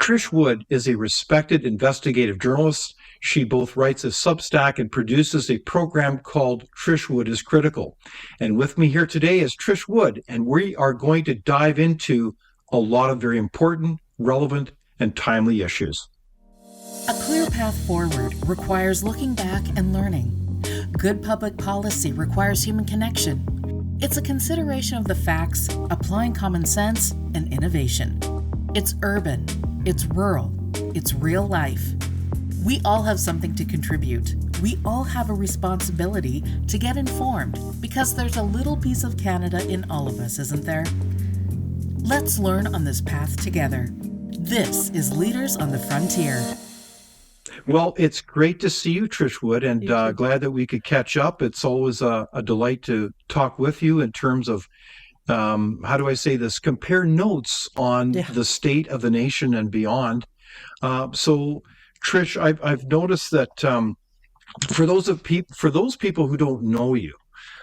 Trish Wood is a respected investigative journalist. She both writes a Substack and produces a program called Trish Wood is Critical. And with me here today is Trish Wood, and we are going to dive into a lot of very important, relevant, and timely issues. A clear path forward requires looking back and learning. Good public policy requires human connection. It's a consideration of the facts, applying common sense, and innovation. It's urban, it's rural, it's real life. We all have something to contribute. We all have a responsibility to get informed because there's a little piece of Canada in all of us, isn't there? Let's learn on this path together. This is Leaders on the Frontier. Well, it's great to see you, Trish Wood, and glad that we could catch up. It's always a delight to talk with you in terms of, how do I say this, compare notes on the state of the nation and beyond. So, Trish, I've noticed that for those people who don't know you,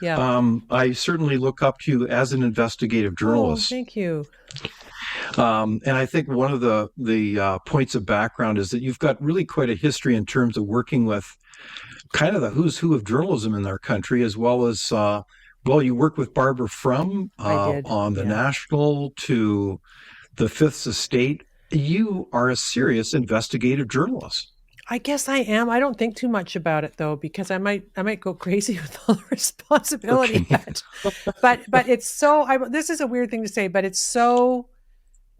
I certainly look up to you as an investigative journalist. Oh, thank you. And I think one of the points of background is that you've got really quite a history in terms of working with kind of the who's who of journalism in our country, as well as, you worked with Barbara Frum on the National to the Fifth Estate. You are a serious investigative journalist. I guess I am. I don't think too much about it though, because I might go crazy with all the responsibility. Okay. But it's so. This is a weird thing to say, but it's so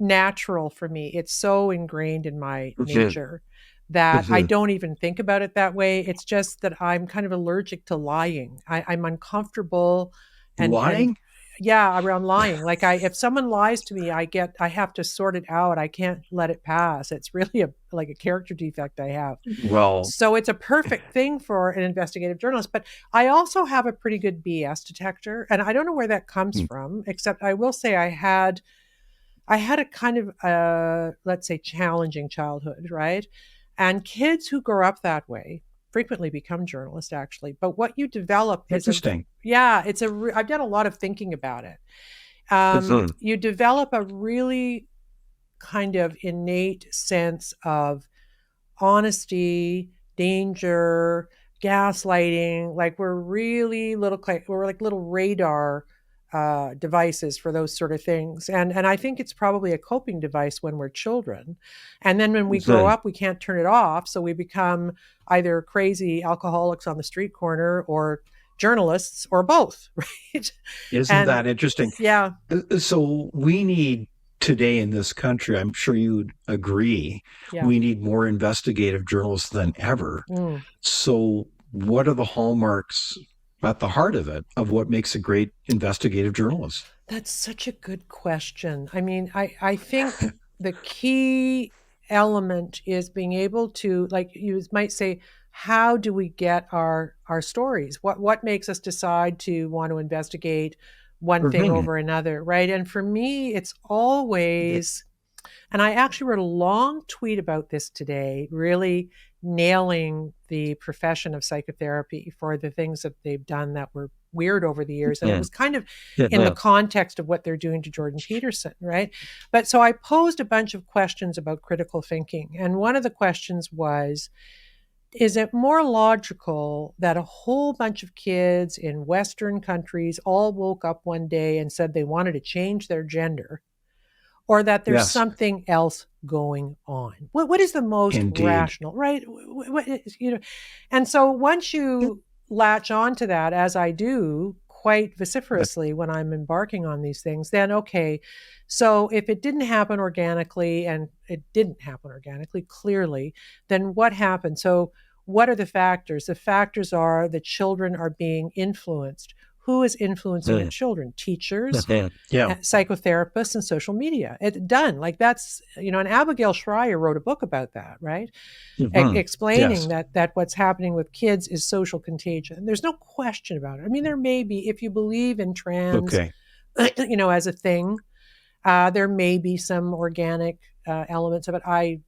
natural for me. It's so ingrained in my nature that I don't even think about it that way. It's just that I'm kind of allergic to lying. I'm uncomfortable and lying. Around lying. Like if someone lies to me, I have to sort it out. I can't let it pass. It's really like a character defect I have. Well, so it's a perfect thing for an investigative journalist. But I also have a pretty good BS detector, and I don't know where that comes from. Except I will say I had a kind of let's say challenging childhood, right? And kids who grow up that way frequently become journalists, actually. But what you develop is interesting. I've done a lot of thinking about it. You develop a really kind of innate sense of honesty, danger, gaslighting. Like we're like little radar devices for those sort of things. And I think it's probably a coping device when we're children. And then when we grow up, we can't turn it off. So we become either crazy alcoholics on the street corner or journalists or both, right? Isn't that interesting? Yeah. So we need today in this country, I'm sure you'd agree, we need more investigative journalists than ever. So what are the hallmarks at the heart of it, of what makes a great investigative journalist? That's such a good question. I mean, I think the key element is being able to, like you might say, how do we get our stories? What makes us decide to want to investigate one thing over another, right? And for me, it's always, and I actually wrote a long tweet about this today, really nailing the profession of psychotherapy for the things that they've done that were weird over the years. And it was kind of in the context of what they're doing to Jordan Peterson, right? But so I posed a bunch of questions about critical thinking. And one of the questions was, is it more logical that a whole bunch of kids in Western countries all woke up one day and said they wanted to change their gender, or that there's something else going on? What is the most rational, right? And so once you latch on to that, as I do quite vociferously when I'm embarking on these things, then okay, so if it didn't happen organically, and it didn't happen organically, clearly, then what happened? So what are the factors? The factors are the children are being influenced. Who is influencing the children? Teachers, psychotherapists, and social media. It's done. Like that's, and Abigail Schreier wrote a book about that, right? Explaining that what's happening with kids is social contagion. There's no question about it. I mean, there may be, if you believe in trans, as a thing, there may be some organic elements of it. I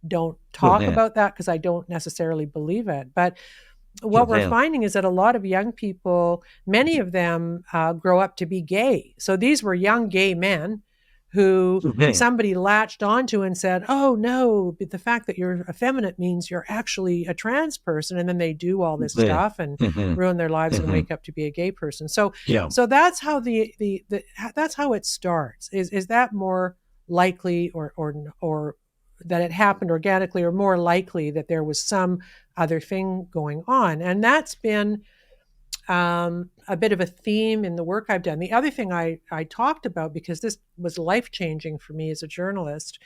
don't talk about that because I don't necessarily believe it. But what we're finding is that a lot of young people, many of them grow up to be gay. So these were young gay men who Mhm. somebody latched onto and said, oh no, but the fact that you're effeminate means you're actually a trans person. And then they do all this Yeah. stuff and Mhm. ruin their lives and Mhm. wake up to be a gay person. So Yeah. that's how that's how it starts. Is that more likely or that it happened organically, or more likely that there was some other thing going on? And that's been a bit of a theme in the work I've done. The other thing I talked about, because this was life-changing for me as a journalist,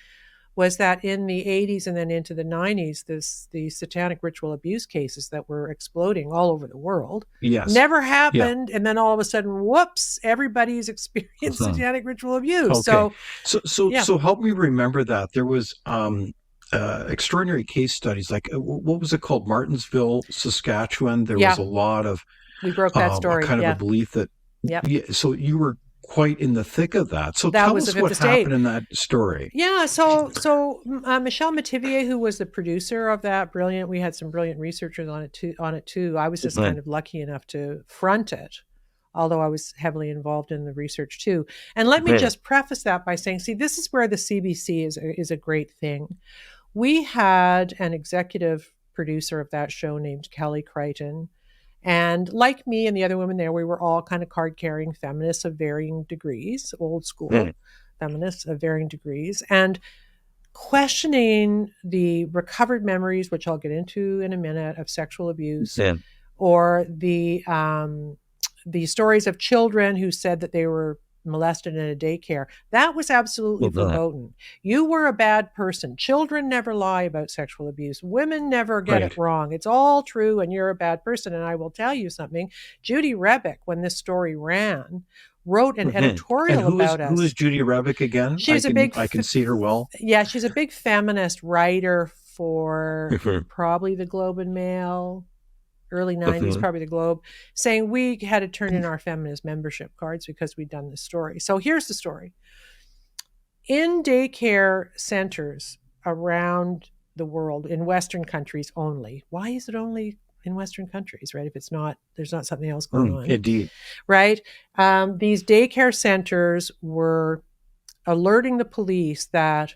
was that in the 80s and then into the 90s, the satanic ritual abuse cases that were exploding all over the world Yes. never Yeah. happened. And then all of a sudden, whoops, everybody's experienced Mhm. satanic ritual abuse. Okay. So yeah. So help me remember that there was extraordinary case studies. Like what was it called? Martinsville, Saskatchewan. There was Yeah. a lot of We broke that story. kind of a Yeah. belief that. Yep. Yeah, so you were quite in the thick of that. So That tell was the us Fifth what Estate. happened in that story. Yeah, so Michelle Metivier, who was the producer of that, brilliant. We had some brilliant researchers on it too. I was just kind of lucky enough to front it, although I was heavily involved in the research too. And let me Yeah. just preface that by saying, see, this is where the CBC is a great thing. We had an executive producer of that show named Kelly Crichton. And like me and the other women there, we were all kind of card-carrying feminists of varying degrees, old school Yeah. feminists of varying degrees, and questioning the recovered memories, which I'll get into in a minute, of sexual abuse, Yeah. or the stories of children who said that they were molested in a daycare. That was absolutely Well, verboten. You were a bad person. Children never lie about sexual abuse. Women never get it Right. wrong. It's all true, and you're a bad person. And I will tell you something. Judy Rebick, when this story ran, wrote an Mhm. And editorial who about is us. Judy Rebick again? She's a big, I can see her well. yeah, she's a big feminist writer for Mhm. probably the Globe and Mail, early 90s, Mhm. probably the Globe, saying we had to turn in our feminist membership cards because we'd done this story. So here's the story. In daycare centers around the world, in Western countries only. Why is it only in Western countries, right? If it's not, there's not something else going on, Indeed. right? These daycare centers were alerting the police that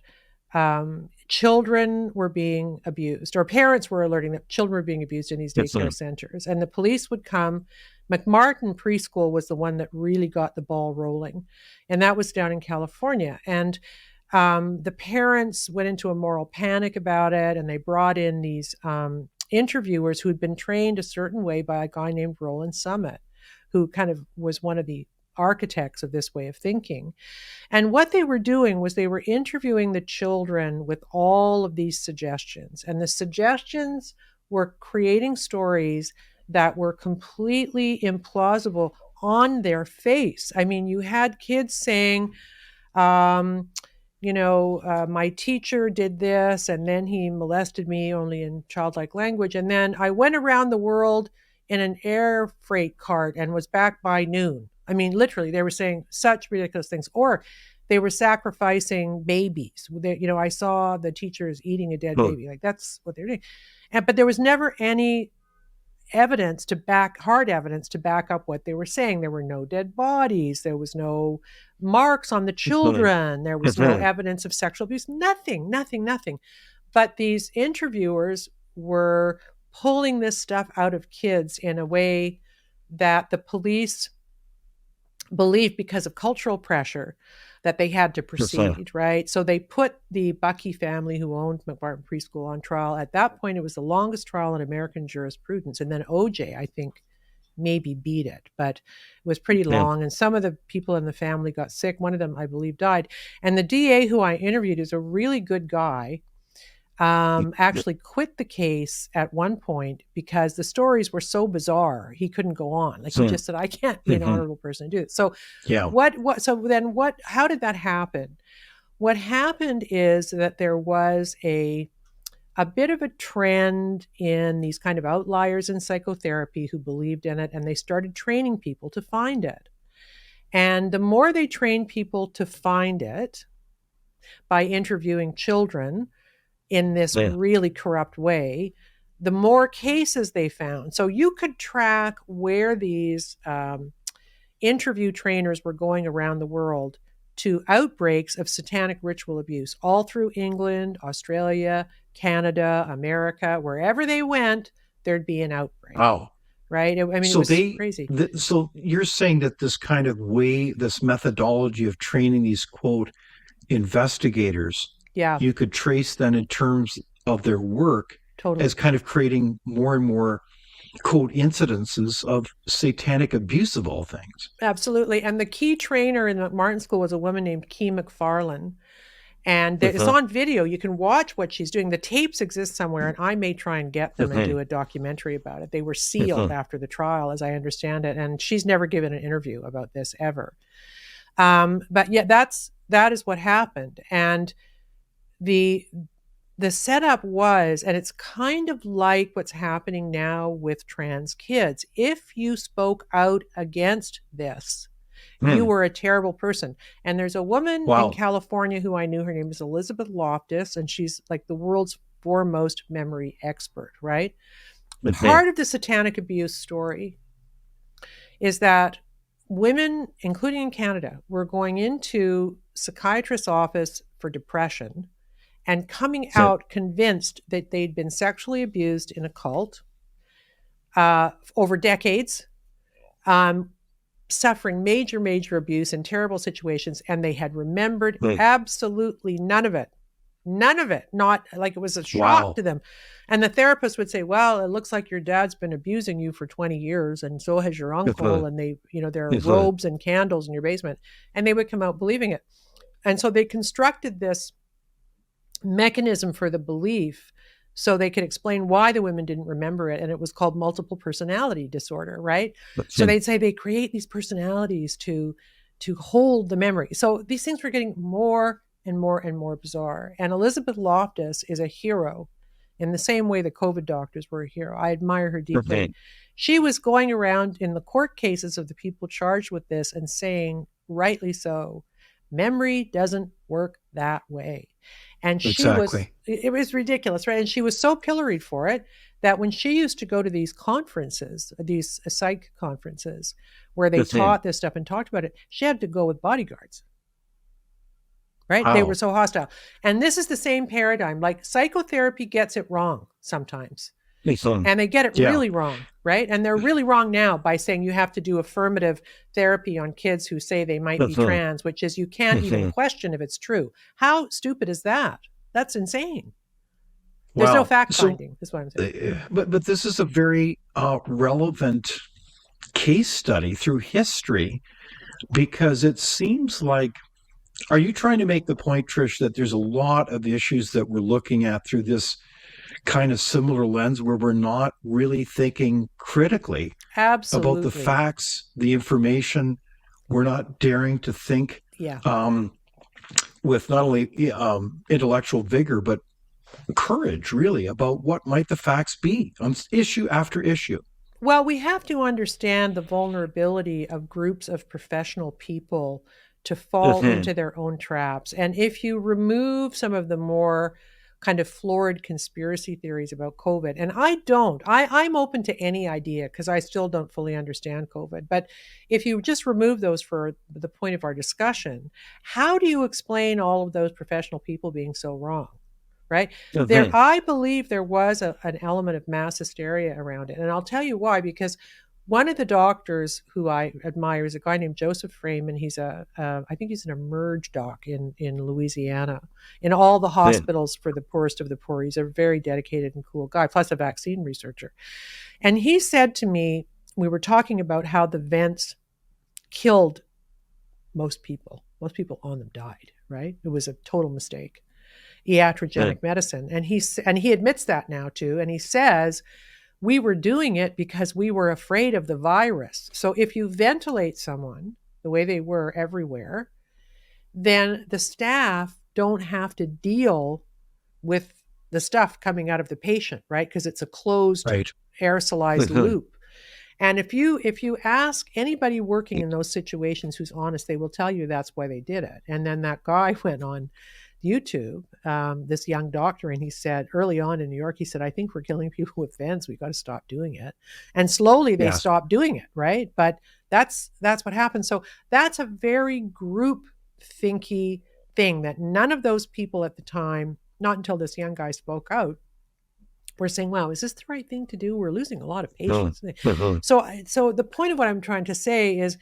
children were being abused, or parents were alerting that children were being abused in these daycare centers. And the police would come. McMartin Preschool was the one that really got the ball rolling. And that was down in California. And the parents went into a moral panic about it, and they brought in these interviewers who had been trained a certain way by a guy named Roland Summit, who kind of was one of the architects of this way of thinking. And what they were doing was they were interviewing the children with all of these suggestions. And the suggestions were creating stories that were completely implausible on their face. I mean, you had kids saying, my teacher did this, and then he molested me, only in childlike language. And then I went around the world in an air freight cart and was back by noon. I mean, literally, they were saying such ridiculous things. Or they were sacrificing babies. I saw the teachers eating a dead baby. Like, that's what they're doing. But there was never any hard evidence to back up what they were saying. There were no dead bodies. There was no marks on the children. There was no evidence of sexual abuse. Nothing. But these interviewers were pulling this stuff out of kids in a way that the police believed, because of cultural pressure, that they had to proceed, right? So they put the Bucky family, who owned McMartin Preschool, on trial. At that point, it was the longest trial in American jurisprudence. And then OJ, I think, maybe beat it, but it was pretty long. And some of the people in the family got sick. One of them, I believe, died. And the DA who I interviewed is a really good guy. Actually quit the case at one point because the stories were so bizarre he couldn't go on. Like, he just said, I can't be an honorable person to do it. So Yeah. how did that happen? What happened is that there was a bit of a trend in these kind of outliers in psychotherapy who believed in it, and they started training people to find it. And the more they trained people to find it by interviewing children in this really corrupt way, the more cases they found. So you could track where these interview trainers were going around the world to outbreaks of satanic ritual abuse all through England, Australia, Canada, America. Wherever they went, there'd be an outbreak. Wow. Right? I mean, it So was crazy. so you're saying that this kind of way, this methodology of training these quote investigators, Yeah, you could trace then in terms of their work totally. as kind of creating more and more quote incidences of satanic abuse of all things. Absolutely. And the key trainer in the Martin School was a woman named Kee McFarlane. And it's on video. You can watch what she's doing. The tapes exist somewhere, and I may try and get them and do a documentary about it. They were sealed after the trial, as I understand it. And she's never given an interview about this ever. But yeah, that is what happened. And the setup was, and it's kind of like what's happening now with trans kids. If you spoke out against this, you were a terrible person. And there's a woman in California who I knew. Her name is Elizabeth Loftus, and she's like the world's foremost memory expert, right? Part of the satanic abuse story is that women, including in Canada, were going into psychiatrist's office for depression and coming out convinced that they'd been sexually abused in a cult over decades, suffering major abuse in terrible situations, and they had remembered absolutely none of it. None of it. Not like it was a shock to them. And the therapist would say, well, it looks like your dad's been abusing you for 20 years, and so has your uncle, and they, there are robes and candles in your basement. And they would come out believing it. And so they constructed this mechanism for the belief so they could explain why the women didn't remember it. And it was called multiple personality disorder, right? So they'd say they create these personalities to hold the memory. So these things were getting more and more bizarre. And Elizabeth Loftus is a hero in the same way the COVID doctors were a hero. I admire her deeply. She was going around in the court cases of the people charged with this and saying, rightly so, memory doesn't work that way. And it was ridiculous, right? And she was so pilloried for it that when she used to go to these conferences, these psych conferences, where they taught this stuff and talked about it, she had to go with bodyguards, right? They were so hostile. And this is the same paradigm. Like psychotherapy gets it wrong sometimes. And they get it really wrong, right? And they're really wrong now by saying you have to do affirmative therapy on kids who say they might be trans, which is you can't even question if it's true. How stupid is that? That's insane. There's no fact finding, is what I'm saying. But this is a very relevant case study through history, because it seems like, are you trying to make the point, Trish, that there's a lot of issues that we're looking at through this kind of similar lens where we're not really thinking critically about the facts, the information? We're not daring to think with not only intellectual vigor, but courage, really, about what might the facts be on issue after issue. Well, we have to understand the vulnerability of groups of professional people to fall into their own traps. And if you remove some of the more kind of florid conspiracy theories about COVID. And I'm open to any idea because I still don't fully understand COVID. But if you just remove those for the point of our discussion, how do you explain all of those professional people being so wrong? Right? I believe there was an element of mass hysteria around it. And I'll tell you why, because one of the doctors who I admire is a guy named Joseph Freeman. He's I think he's an emerge doc in Louisiana, in all the hospitals for the poorest of the poor. He's a very dedicated and cool guy, plus a vaccine researcher. And he said to me, we were talking about how the vents killed most people. Most people on them died, right? It was a total mistake. Iatrogenic medicine. And he admits that now too. And he says, we were doing it because we were afraid of the virus. So if you ventilate someone the way they were everywhere, then the staff don't have to deal with the stuff coming out of the patient, right? Because it's a closed, aerosolized loop. And if you ask anybody working in those situations who's honest, they will tell you that's why they did it. And then that guy went on YouTube, this young doctor, and he said early on in New York, he said, I think we're killing people with vents. We got to stop doing it. And slowly they stopped doing it, right? But that's what happened. So that's a very group thinky thing that none of those people at the time, not until this young guy spoke out, were saying, wow, is this the right thing to do? We're losing a lot of patients. So the point of what I'm trying to say is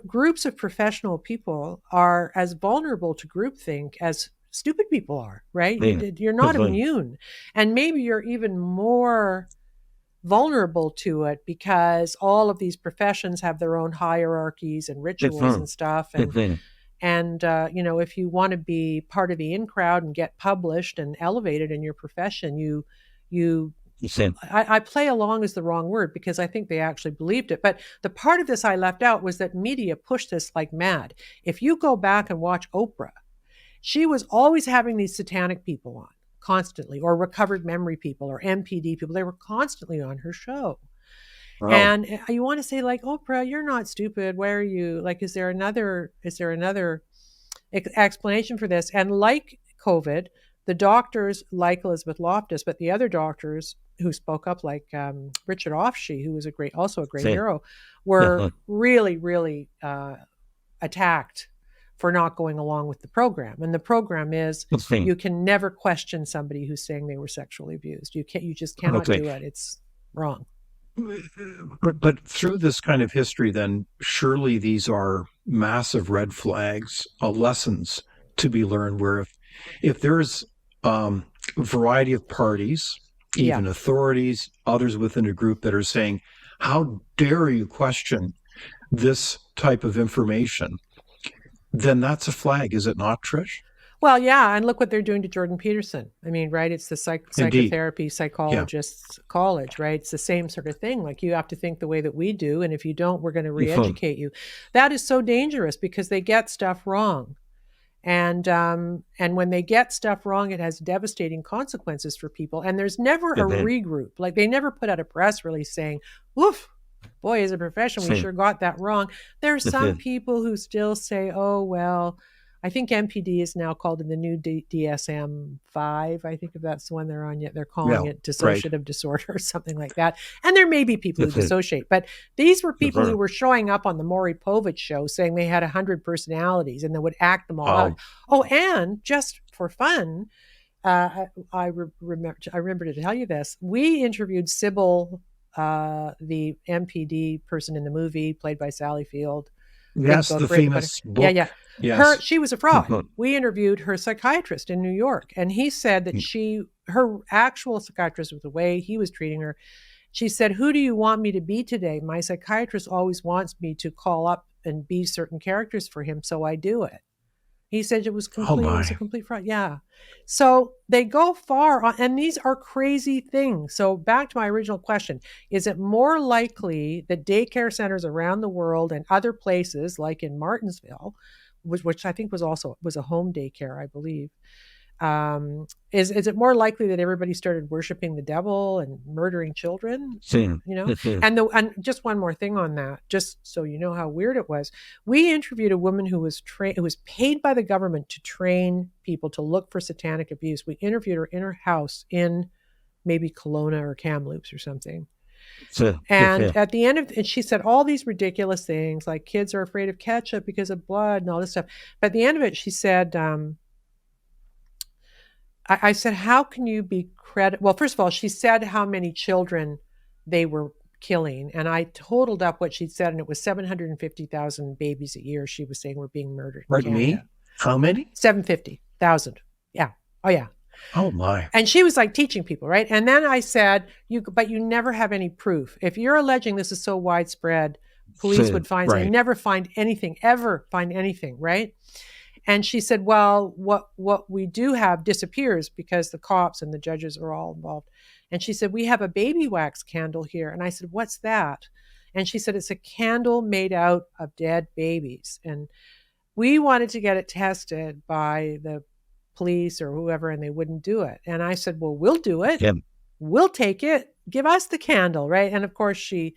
groups of professional people are as vulnerable to groupthink as stupid people are, right? You're not immune. And maybe you're even more vulnerable to it because all of these professions have their own hierarchies and rituals and stuff. And if you want to be part of the in crowd and get published and elevated in your profession, I play along is the wrong word because I think they actually believed it. But the part of this I left out was that media pushed this like mad. If you go back and watch Oprah, she was always having these satanic people on constantly, or recovered memory people or MPD people. They were constantly on her show. Wow. And you want to say, like, Oprah, you're not stupid. Why are you like, is there another explanation for this? And like COVID, the doctors like Elizabeth Loftus, but the other doctors who spoke up, like Richard Offshee, who was also a great hero, were really, really attacked for not going along with the program. And the program is you can never question somebody who's saying they were sexually abused. You just cannot do it. It's wrong. But through this kind of history, then surely these are massive red flags, lessons to be learned, where if there's a variety of parties, even authorities, others within a group that are saying, how dare you question this type of information, then that's a flag, is it not, Trish? Well, yeah, and look what they're doing to Jordan Peterson. I mean, right? It's the psychotherapy psychologists college, right? It's the same sort of thing. Like, you have to think the way that we do, and if you don't, we're going to re-educate you. That is so dangerous because they get stuff wrong. And when they get stuff wrong, it has devastating consequences for people. And there's never a regroup. Like, they never put out a press release saying, "Woof, boy, as a profession, we sure got that wrong." There are some people who still say, "Oh, well, I think MPD is now called in the new DSM-5. I think if that's the one they're on yet, they're calling it dissociative disorder or something like that." And there may be people who dissociate, but these were people who were showing up on the Maury Povich show saying they had 100 personalities and they would act them all out. Oh, and just for fun, I remember to tell you this. We interviewed Sybil, the MPD person in the movie, played by Sally Field. Yes, the famous book. Yeah. Yes. She was a fraud. We interviewed her psychiatrist in New York, and he said that her actual psychiatrist, with the way he was treating her, she said, "Who do you want me to be today? My psychiatrist always wants me to call up and be certain characters for him, so I do it." He said it was complete. It was a complete fraud. Yeah. So they go far on, and these are crazy things. So back to my original question, is it more likely that daycare centers around the world and other places, like in Martinsville, which I think was a home daycare, I believe, is it more likely that everybody started worshiping the devil and murdering children? And just one more thing on that, just so you know how weird it was. We interviewed a woman who was paid by the government to train people to look for satanic abuse. We interviewed her in her house in maybe Kelowna or Kamloops or something. And at the end of it, she said all these ridiculous things, like kids are afraid of ketchup because of blood and all this stuff. But at the end of it, she said, I said, how can you be credible? Well, first of all, she said how many children they were killing. And I totaled up what she'd said, and it was 750,000 babies a year, she was saying, were being murdered. Pardon me? How many? 750,000. Yeah. Oh, yeah. Oh, my. And she was like teaching people, right? And then I said, but you never have any proof. If you're alleging this is so widespread, police would find, they never find anything, ever find anything, right? And she said, well, what we do have disappears because the cops and the judges are all involved. And she said, we have a baby wax candle here. And I said, what's that? And she said, it's a candle made out of dead babies. And we wanted to get it tested by the police or whoever, and they wouldn't do it. And I said, well, we'll do it. Yeah. We'll take it. Give us the candle, right? And of course, she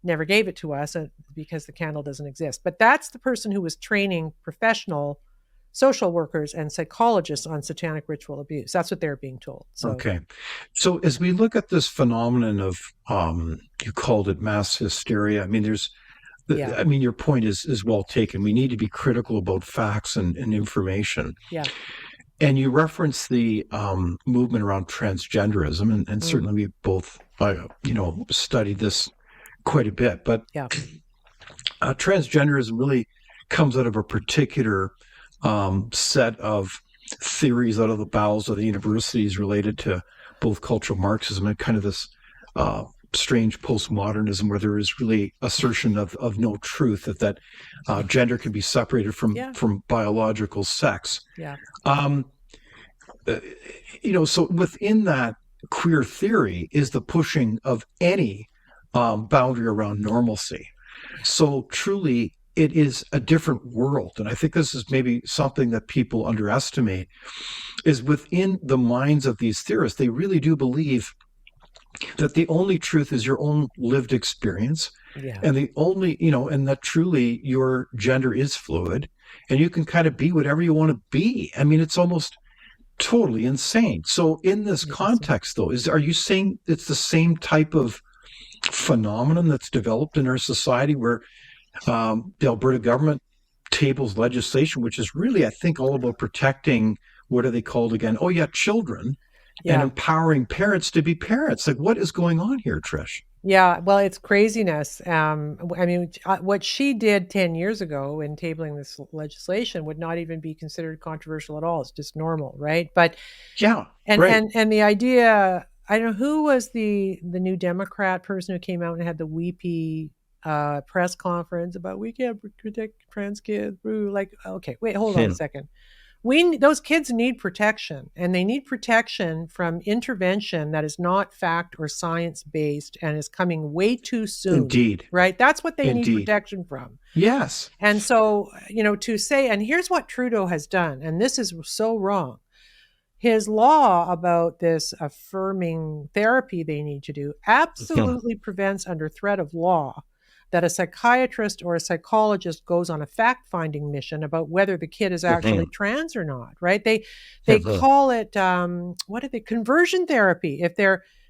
never gave it to us because the candle doesn't exist. But that's the person who was training professional social workers and psychologists on satanic ritual abuse. That's what they're being told. So, okay. So as we look at this phenomenon of, you called it mass hysteria. I mean, there's Yeah. I mean, your point is well taken. We need to be critical about facts and information. Yeah. And you reference the movement around transgenderism, and certainly we both, studied this quite a bit. But Yeah. Transgenderism really comes out of a particular set of theories out of the bowels of the universities related to both cultural Marxism and kind of this strange postmodernism, where there is really assertion of no truth, that gender can be separated from biological sex. Yeah. So within that queer theory is the pushing of any boundary around normalcy. So truly, it is a different world. And I think this is maybe something that people underestimate, is within the minds of these theorists, they really do believe that the only truth is your own lived experience. Yeah. And the only, and that truly your gender is fluid and you can kind of be whatever you want to be. I mean, it's almost totally insane. So in this context, though, are you saying it's the same type of phenomenon that's developed in our society where the Alberta government tables legislation, which is really, I think, all about protecting, what are they called again? Oh, yeah, children, and empowering parents to be parents. Like, what is going on here, Trish? Yeah, well, it's craziness. I mean, what she did 10 years ago in tabling this legislation would not even be considered controversial at all. It's just normal, right? But and the idea, I don't know who was the new Democrat person who came out and had the weepy press conference about we can't protect trans kids. Like, okay, wait, hold on a second. Those kids need protection, and they need protection from intervention that is not fact or science based and is coming way too soon. Indeed. Right? That's what they need protection from. Yes. And so, to say, and here's what Trudeau has done, and this is so wrong. His law about this affirming therapy they need to do absolutely prevents, under threat of law, that a psychiatrist or a psychologist goes on a fact-finding mission about whether the kid is actually trans or not, right? They call it conversion therapy,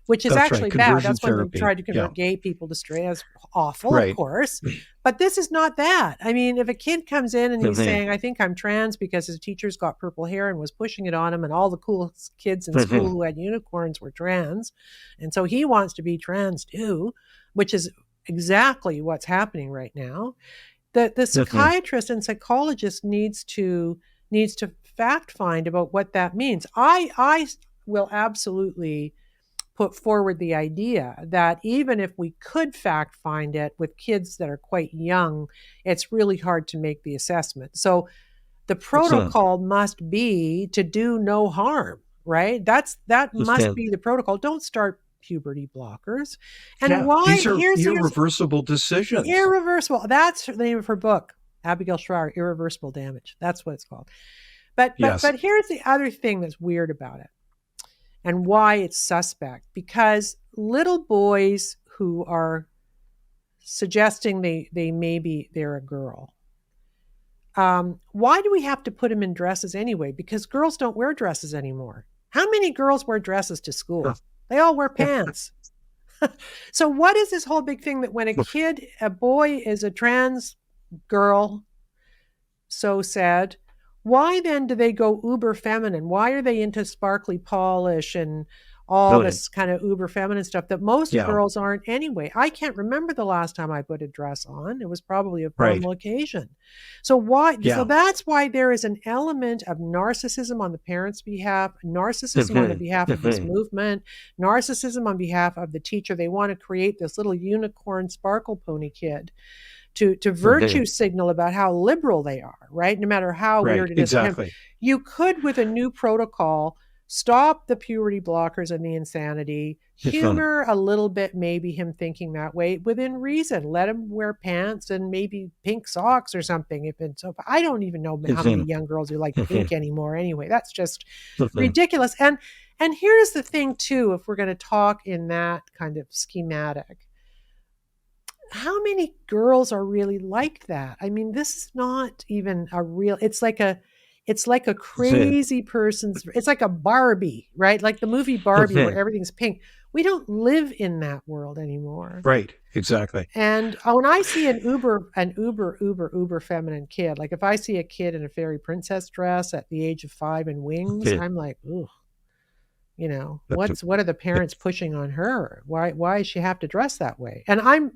which is actually bad. That's when they tried to convert gay people to straight. That's awful, of course. But this is not that. I mean, if a kid comes in and he's saying, I think I'm trans because his teacher's got purple hair and was pushing it on him, and all the cool kids in school who had unicorns were trans, and so he wants to be trans too, which is exactly what's happening right now. The psychiatrist and psychologist needs to fact find about what that means. I will absolutely put forward the idea that even if we could fact find it with kids that are quite young, it's really hard to make the assessment. So the protocol must be to do no harm, right? That must be the protocol. Don't start puberty blockers. And why? These are irreversible decisions. Irreversible. That's the name of her book, Abigail Schreier, Irreversible Damage. That's what it's called. But here's the other thing that's weird about it and why it's suspect. Because little boys who are suggesting they're a girl, why do we have to put them in dresses anyway? Because girls don't wear dresses anymore. How many girls wear dresses to school? They all wear pants. So what is this whole big thing that when a boy is a trans girl, so sad, why then do they go uber feminine? Why are they into sparkly polish and all this kind of uber feminine stuff that most girls aren't anyway? I can't remember the last time I put a dress on. It was probably a formal occasion. So why? So that's why there is an element of narcissism on the parents' behalf, narcissism on the behalf of this movement, narcissism on behalf of the teacher. They want to create this little unicorn sparkle pony kid to virtue signal about how liberal they are, right? No matter how weird it is. Exactly. You could, with a new protocol, stop the puberty blockers and the insanity, humor a little bit, maybe him thinking that way within reason. Let him wear pants and maybe pink socks or something. I don't even know how many young girls who like pink anymore anyway. That's just ridiculous. And here's the thing too, if we're going to talk in that kind of schematic, how many girls are really like that? I mean, this is not even it's like It's like a crazy person's, it's like a Barbie, right? Like the movie Barbie where everything's pink. We don't live in that world anymore. Right. Exactly. And when I see an uber feminine kid, like if I see a kid in a fairy princess dress at the age of 5 and wings, I'm like, ooh, you know, what are the parents pushing on her? Why does she have to dress that way? And I'm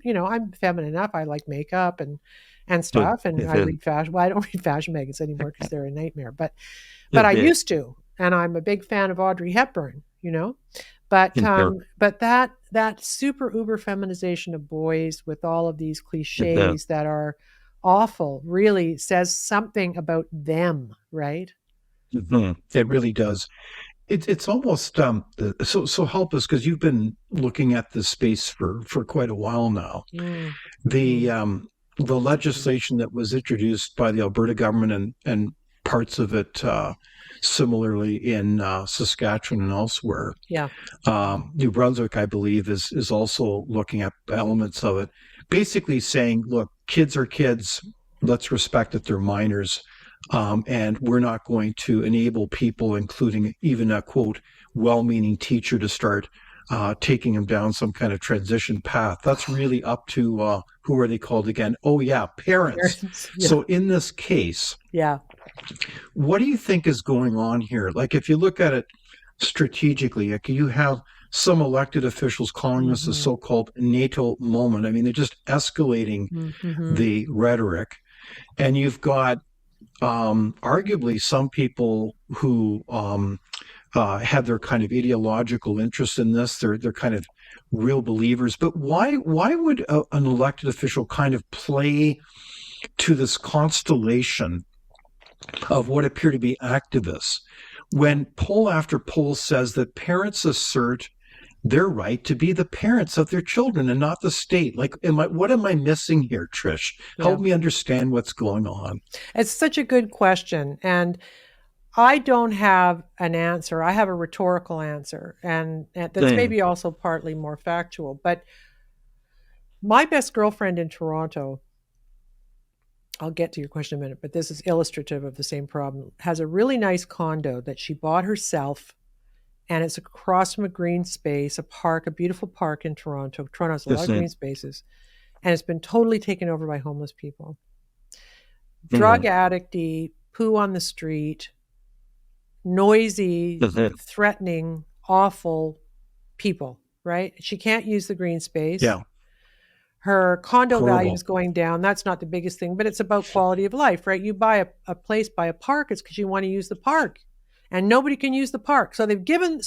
feminine enough. I like makeup and stuff. And I read fashion. Well, I don't read fashion magazines anymore because they're a nightmare, but I used to, and I'm a big fan of Audrey Hepburn, you know, but that super uber feminization of boys with all of these cliches that are awful really says something about them, right? It really does. It's almost so help us, because you've been looking at this space for quite a while now. The legislation that was introduced by the Alberta government and parts of it similarly in Saskatchewan and elsewhere. New Brunswick, I believe, is also looking at elements of it, basically saying, look, kids are kids. Let's respect that they're minors. And we're not going to enable people, including even a, quote, well-meaning teacher, to start taking them down some kind of transition path. That's really up to, who are they called again? Oh, yeah, parents. Yeah. So in this case, what do you think is going on here? Like, if you look at it strategically, like, you have some elected officials calling this a so-called NATO moment. I mean, they're just escalating the rhetoric. And you've got arguably some people who have their kind of ideological interest in this. They're kind of real believers. But why would an elected official kind of play to this constellation of what appear to be activists when poll after poll says that parents assert their right to be the parents of their children and not the state? Like, what am I missing here, Trish? Help me understand what's going on. It's such a good question. And I don't have an answer. I have a rhetorical answer. And that's maybe also partly more factual. But my best girlfriend in Toronto, I'll get to your question in a minute, but this is illustrative of the same problem, has a really nice condo that she bought herself. And it's across from a green space, a park, a beautiful park in Toronto. Toronto has a lot of green spaces. And it's been totally taken over by homeless people. Drug addicty, poo on the street, noisy, threatening, awful people, right? She can't use the green space. Her condo value is going down. That's not the biggest thing, but it's about quality of life, right? You buy a place by a park, it's because you want to use the park. And nobody can use the park. So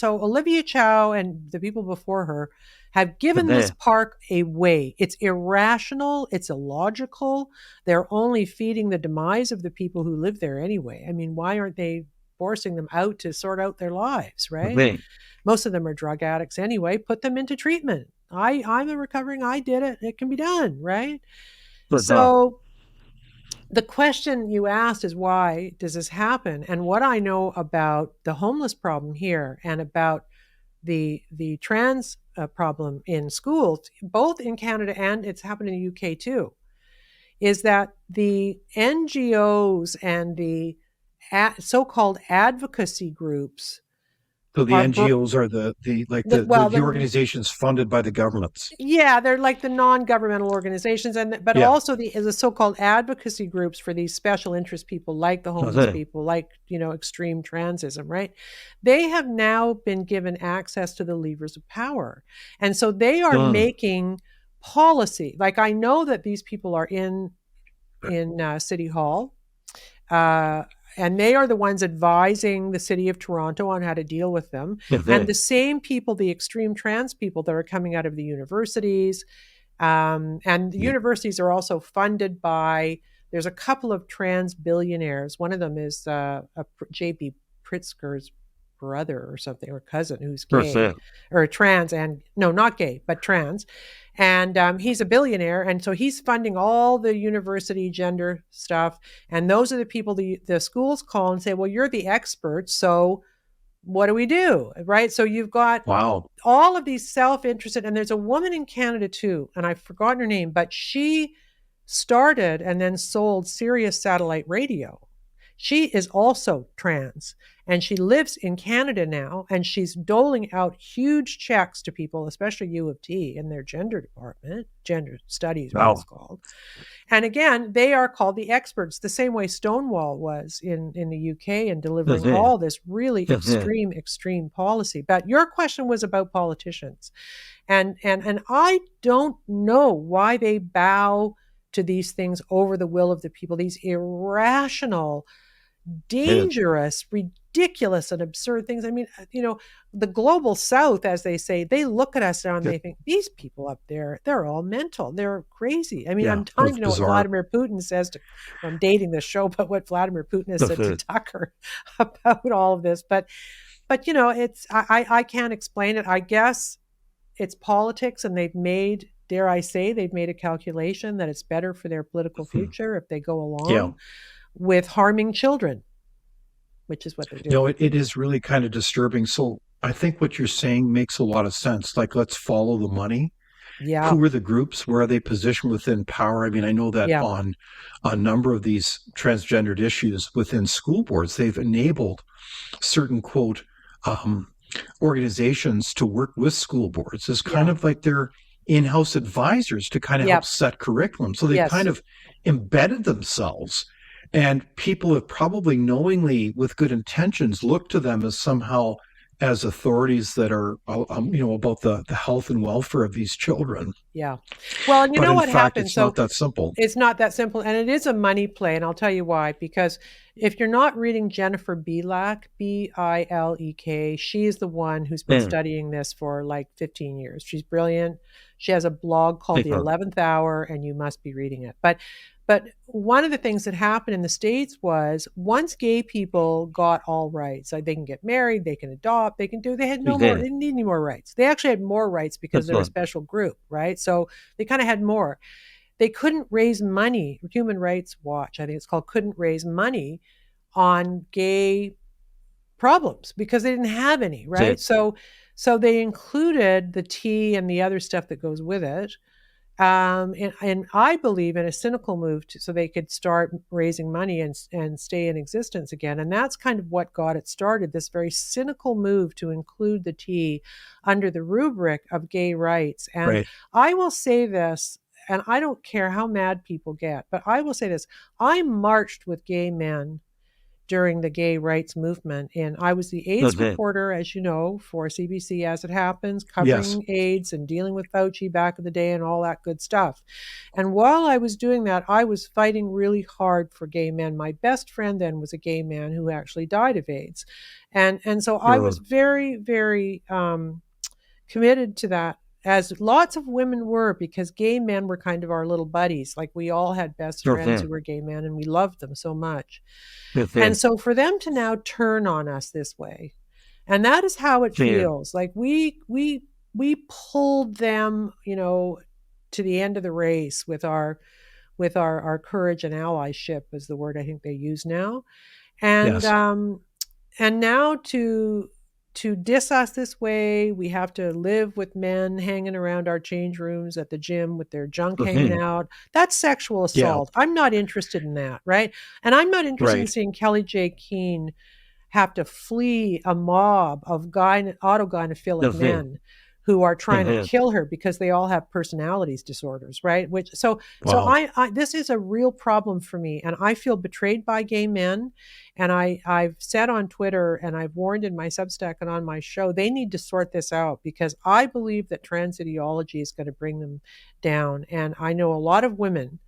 Olivia Chow and the people before her have given this park away. It's irrational. It's illogical. They're only feeding the demise of the people who live there anyway. I mean, why aren't they forcing them out to sort out their lives, right? Most of them are drug addicts anyway. Put them into treatment. I'm a recovering, I did it. It can be done, right? So the question you asked is, why does this happen? And what I know about the homeless problem here and about the trans problem in schools, both in Canada and it's happened in the UK too, is that the NGOs and the so-called advocacy groups. So the NGOs are the organizations funded by the governments. Yeah, they're like the non-governmental organizations, but also the so-called advocacy groups for these special interest people, like the homeless people, like extreme transism, right? They have now been given access to the levers of power, and so they are making policy. Like, I know that these people are in City Hall. And they are the ones advising the city of Toronto on how to deal with them. And the same people, the extreme trans people that are coming out of the universities. And the universities are also funded by, there's a couple of trans billionaires. One of them is J.B. Pritzker's brother or something, or cousin, who's gay or trans, and no, not gay, but trans. And he's a billionaire. And so he's funding all the university gender stuff. And those are the people the schools call and say, well, you're the experts. So what do we do? Right. So you've got all of these self-interested, and there's a woman in Canada too, and I've forgotten her name, but she started and then sold Sirius satellite radio. She is also trans, and she lives in Canada now, and she's doling out huge checks to people, especially U of T in their gender department, gender studies, what it's Wow. called. And again, they are called the experts, the same way Stonewall was in the UK in delivering all this really extreme policy. But your question was about politicians. And I don't know why they bow to these things over the will of the people, these irrational, dangerous, ridiculous, and absurd things. I mean, the global South, as they say, they look at us now and they think, these people up there, they're all mental. They're crazy. I mean, I'm dying to know what Vladimir Putin says to, I'm dating this show, but what Vladimir Putin has said to Tucker about all of this. But it's, I can't explain it. I guess it's politics, and they've made, dare I say, they've made a calculation that it's better for their political future if they go along with harming children, which is what they're doing. It is really kind of disturbing. So I think what you're saying makes a lot of sense. Like, let's follow the money. Yeah. Who are the groups? Where are they positioned within power? I mean, I know that on a number of these transgendered issues within school boards, they've enabled certain, quote, organizations to work with school boards as kind of like their in-house advisors to kind of help set curriculum. So they kind of embedded themselves, and people have probably knowingly, with good intentions, looked to them as somehow as authorities that are, about the health and welfare of these children. Yeah. Well, and you know what happens? It's not that simple. It's not that simple. And it is a money play. And I'll tell you why. Because if you're not reading Jennifer Bilek, Bilek, she is the one who's been studying this for like 15 years. She's brilliant. She has a blog called The 11th Hour, and you must be reading it. But one of the things that happened in the States was, once gay people got all rights, like they can get married, they can adopt, they had no more, they didn't need any more rights. They actually had more rights because they're a special group, right? So they kind of had more. They couldn't raise money. Human Rights Watch, I think it's called, couldn't raise money on gay problems because they didn't have any, right? So they included the tea and the other stuff that goes with it. And I believe in a cynical move so they could start raising money and stay in existence again. And that's kind of what got it started, this very cynical move to include the tea under the rubric of gay rights. And I will say this, and I don't care how mad people get, but I will say this. I marched with gay men during the gay rights movement. And I was the AIDS reporter, as you know, for CBC As It Happens, covering AIDS and dealing with Fauci back in the day and all that good stuff. And while I was doing that, I was fighting really hard for gay men. My best friend then was a gay man who actually died of AIDS. And so I was very, very committed to that, as lots of women were, because gay men were kind of our little buddies. Like, we all had best friends who were gay men, and we loved them so much. And so for them to now turn on us this way, and that is how it feels. Like we pulled them, to the end of the race with our courage and allyship is the word I think they use now. And and now to diss us this way, we have to live with men hanging around our change rooms at the gym with their junk hanging out. That's sexual assault. I'm not interested in that, right? And I'm not interested in seeing Kelly J. Keane have to flee a mob of autogynephilic men who are trying to kill her because they all have personalities disorders, right? So I this is a real problem for me, and I feel betrayed by gay men. And I've said on Twitter, and I've warned in my Substack and on my show, they need to sort this out, because I believe that trans ideology is going to bring them down. And I know a lot of women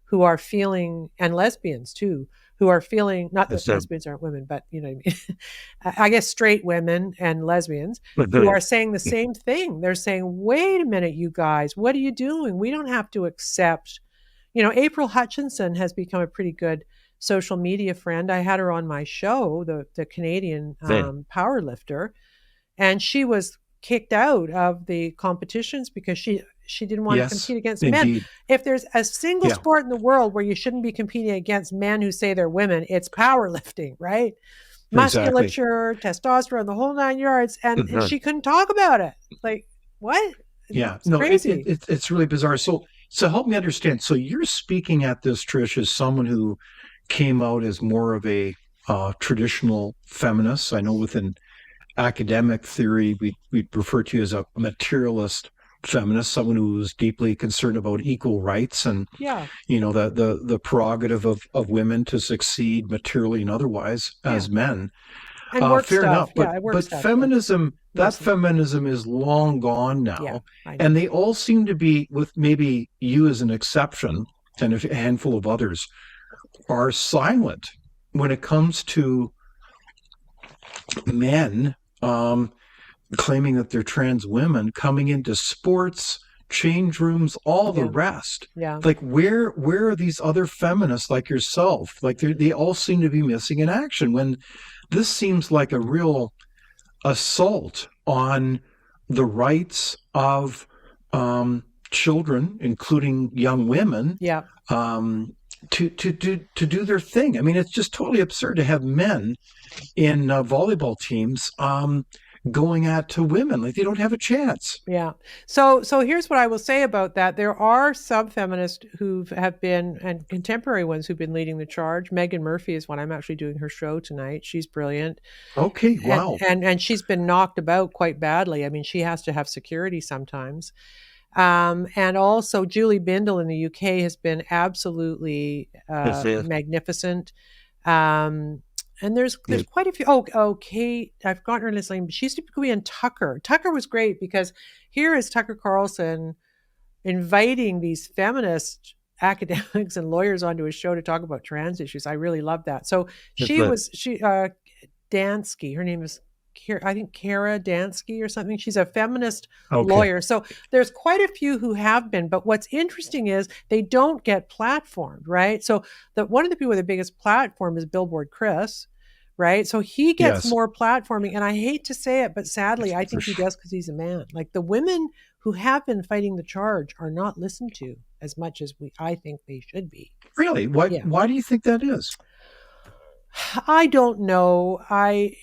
who are feeling, and lesbians too, who are feeling, not that lesbians aren't women, but you know what I mean? I guess straight women and lesbians who are saying the same thing. They're saying, wait a minute, you guys, what are you doing? We don't have to accept, April Hutchinson has become a pretty good social media friend. I had her on my show, the Canadian power lifter, and she was kicked out of the competitions because she didn't want to compete against men. If there's a single sport in the world where you shouldn't be competing against men who say they're women, it's powerlifting, right? Musculature, testosterone, the whole 9 yards. And she couldn't talk about it. Like, what? It's crazy. It's really bizarre. So help me understand. So you're speaking at this, Trish, as someone who came out as more of a traditional feminist. I know within academic theory, we refer to you as a materialist feminist, someone who was deeply concerned about equal rights and Yeah. the prerogative of women to succeed materially and otherwise as men. And work Fair enough, stuff. Yeah, work but stuff. Yeah. feminism, that Mostly. feminism is long gone Yeah, now, I know. and they all seem to be, with maybe you as an exception and a handful of others, are silent when it comes to men claiming that they're trans women coming into sports, change rooms, all the Yeah. rest. Yeah. Like where are these other feminists like yourself? Like they all seem to be missing in action when this seems like a real assault on the rights of children, including young women, Yeah. to do their thing. I mean, it's just totally absurd to have men in volleyball teams going at to women like they don't have a chance. Yeah. So here's what I will say about that. There are some feminists who have been, and contemporary ones who've been leading the charge. Megan Murphy is one. I'm actually doing her show tonight. She's brilliant. Okay, wow. And she's been knocked about quite badly. I mean, she has to have security sometimes. And also Julie Bindel in the UK has been absolutely magnificent. And there's quite a few. Kate, I've forgotten her last name, but she used to be in Tucker. Tucker was great because here is Tucker Carlson inviting these feminist academics and lawyers onto his show to talk about trans issues. I really love that. So Dansky, her name is I think Kara Dansky or something. She's a feminist lawyer. So there's quite a few who have been, but what's interesting is they don't get platformed, right? So one of the people with the biggest platform is Billboard Chris, right? So he gets more platforming, and I hate to say it, but sadly, I think he does because he's a man. Like the women who have been fighting the charge are not listened to as much as I think they should be. Really? Why do you think that is? I don't know. I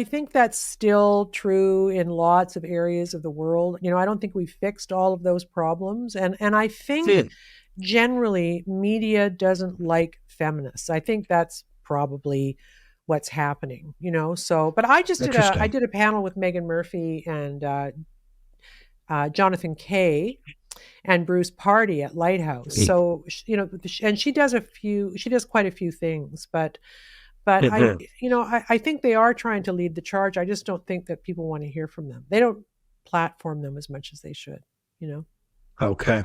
think that's still true in lots of areas of the world. I don't think we've fixed all of those problems. And I think generally media doesn't like feminists. I think that's probably what's happening, so, but I just did a panel with Megan Murphy and Jonathan Kay and Bruce Party at Lighthouse. So, and she does quite a few things, but I think they are trying to lead the charge. I just don't think that people want to hear from them. They don't platform them as much as they should, Okay.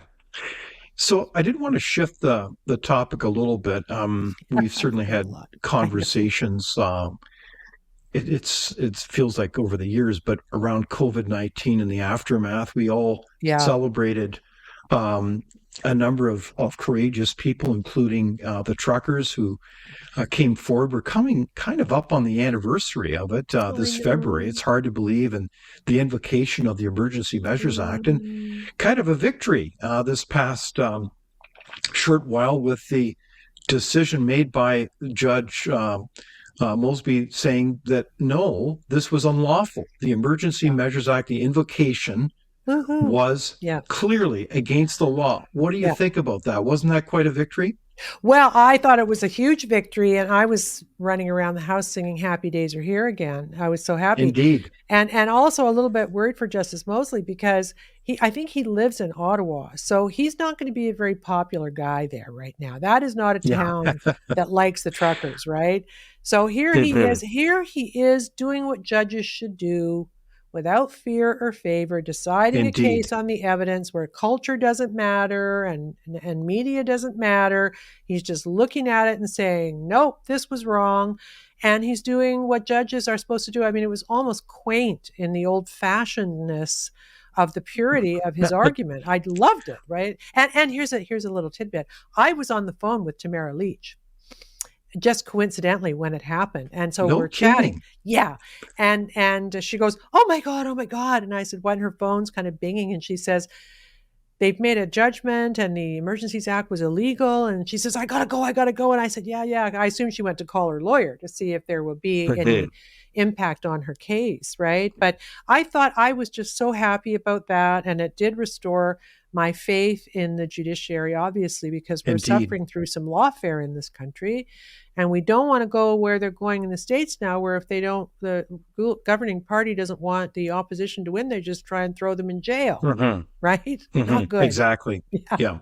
So I did want to shift the topic a little bit. We've certainly had conversations. It feels like over the years, but around COVID-19 and the aftermath, we all celebrated a number of courageous people, including the truckers who came forward. We're coming kind of up on the anniversary of it this February. It's hard to believe. And the invocation of the Emergency Measures Act and kind of a victory this past short while with the decision made by Judge Mosby saying that, no, this was unlawful. The Emergency Measures Act, the invocation was clearly against the law. What do you think about that? Wasn't that quite a victory? Well, I thought it was a huge victory, and I was running around the house singing "Happy Days Are Here Again." I was so happy. Indeed. And also a little bit worried for Justice Mosley because I think he lives in Ottawa, so he's not going to be a very popular guy there right now. That is not a town that likes the truckers, right? So here he is doing what judges should do, without fear or favor, deciding a case on the evidence where culture doesn't matter and media doesn't matter. He's just looking at it and saying, nope, this was wrong. And he's doing what judges are supposed to do. I mean, it was almost quaint in the old-fashionedness of the purity of his argument. I loved it, right? And here's a little tidbit. I was on the phone with Tamara Leach, just coincidentally when it happened. And so we're chatting. Yeah. And she goes, oh my God. And I said, when her phone's kind of binging, and she says, they've made a judgment and the Emergencies Act was illegal. And she says, I gotta go. And I said, yeah. I assume she went to call her lawyer to see if there would be any impact on her case, right? But I thought I was just so happy about that. And it did restore my faith in the judiciary, obviously, because we're Indeed. suffering through some lawfare in this country. And we don't want to go where they're going in the States now, where if they don't, the governing party doesn't want the opposition to win, they just try and throw them in jail. Right? Not good. Exactly. Yeah.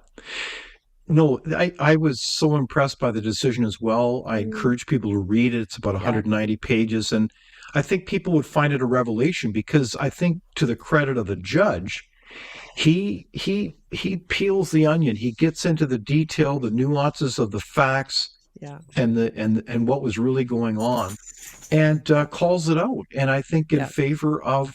No, I was so impressed by the decision as well. I encourage people to read it. It's about 190 pages. And I think people would find it a revelation, because I think, to the credit of the judge, he peels the onion. He gets into the detail, the nuances of the facts, and what was really going on, and calls it out. And I think in favor of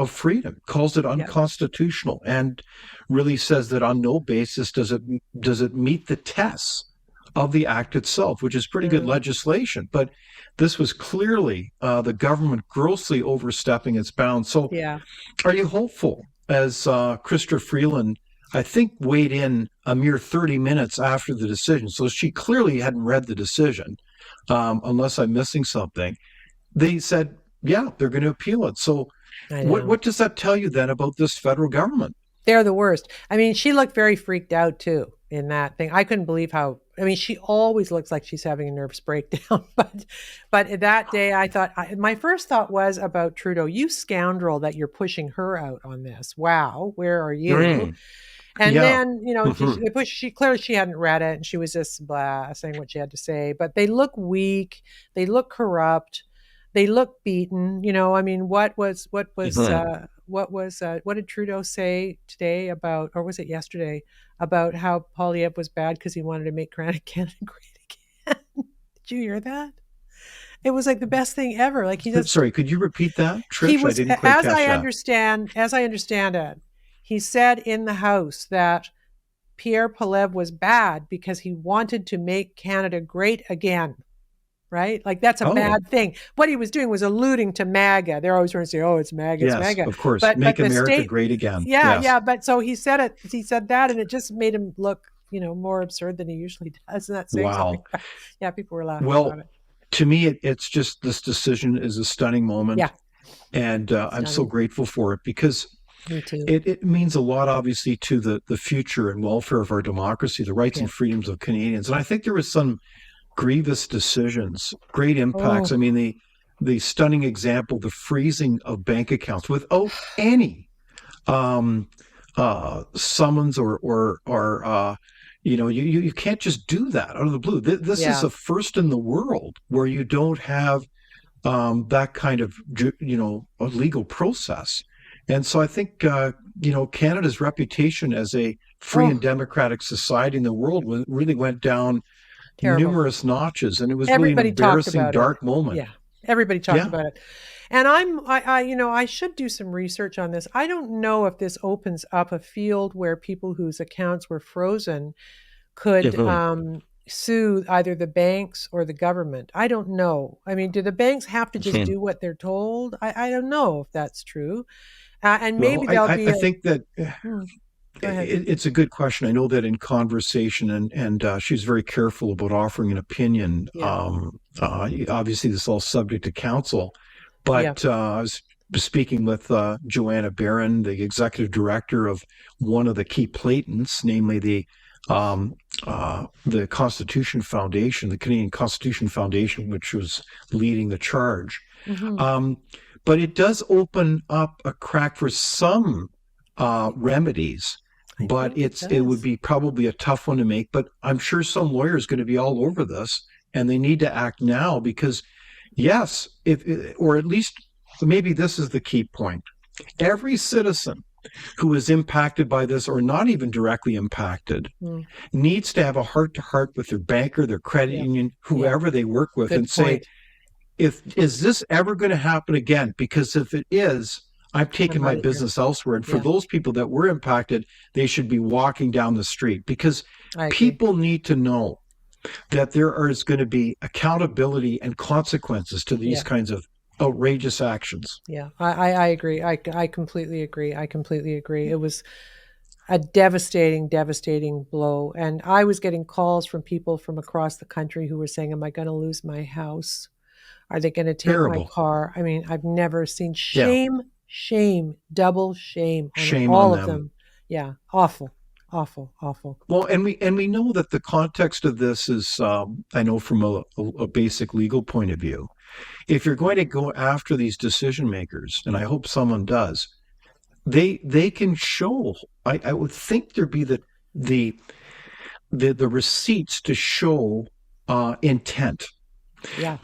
freedom, calls it unconstitutional, and really says that on no basis does it meet the tests of the act itself, which is pretty good legislation. But this was clearly the government grossly overstepping its bounds. So are you hopeful, as Krista Freeland, I think, weighed in a mere 30 minutes after the decision? So she clearly hadn't read the decision, unless I'm missing something. They said, they're going to appeal it. So what does that tell you then about this federal government? They're the worst. I mean, she looked very freaked out too in that thing. I couldn't believe how, I mean, she always looks like she's having a nervous breakdown. But that day I thought, my first thought was about Trudeau, you scoundrel that you're pushing her out on this. Wow, where are you? And then, she clearly, she hadn't read it, and she was just saying what she had to say. But they look weak. They look corrupt. They look beaten. I mean, what did Trudeau say today about, or was it yesterday, about how Poilievre was bad because he wanted to make Canada great again? Did you hear that? It was like the best thing ever. Like, he just. Sorry, could you repeat that, Trish? He was, I didn't quite catch that. As I understand it, he said in the House that Pierre Poilievre was bad because he wanted to make Canada great again. Right? Like, that's a bad thing. What he was doing was alluding to MAGA. They're always trying to say, it's MAGA, it's MAGA. Of course. Make America great again. But so he said it. He said that, and it just made him look, more absurd than he usually does. And that's something. Yeah, people were laughing about it. To me, it's just, this decision is a stunning moment. Yeah. And I'm so grateful for it, because me too. It means a lot, obviously, to the future and welfare of our democracy, the rights and freedoms of Canadians. And I think there was some grievous decisions, great impacts. I mean, the stunning example, the freezing of bank accounts without any summons or you can't just do that out of the blue. This is the first in the world where you don't have that kind of a legal process. And so I think Canada's reputation as a free and democratic society in the world really went down numerous notches, and it was really an embarrassing, dark moment. Yeah, everybody talked about it. And I should do some research on this. I don't know if this opens up a field where people whose accounts were frozen could sue either the banks or the government. I don't know. I mean, do the banks have to just do what they're told? I don't know if that's true. And maybe I think that it's a good question. I know that in conversation, and she's very careful about offering an opinion. Obviously, this is all subject to counsel. But I was speaking with Joanna Barron, the executive director of one of the key platents, namely the Constitution Foundation, the Canadian Constitution Foundation, which was leading the charge. But it does open up a crack for some remedies. But it would be probably a tough one to make. But I'm sure some lawyer is going to be all over this, and they need to act now, because or at least maybe this is the key point. Every citizen who is impacted by this, or not even directly impacted, needs to have a heart-to-heart with their banker, their credit union, whoever they work with, and say, is this ever going to happen again? Because if it is, I'm taking my business elsewhere. And for those people that were impacted, they should be walking down the street, because people need to know that there is going to be accountability and consequences to these kinds of outrageous actions. Yeah, I agree. I completely agree. It was a devastating blow. And I was getting calls from people from across the country who were saying, am I going to lose my house? Are they going to take my car? I mean, I've never seen shame, double shame on all of them. Yeah. Awful. Awful. Awful. Well, and we know that the context of this is, I know from a basic legal point of view, if you're going to go after these decision makers, and I hope someone does, they can show. I would think there'd be the the receipts to show intent. Yeah.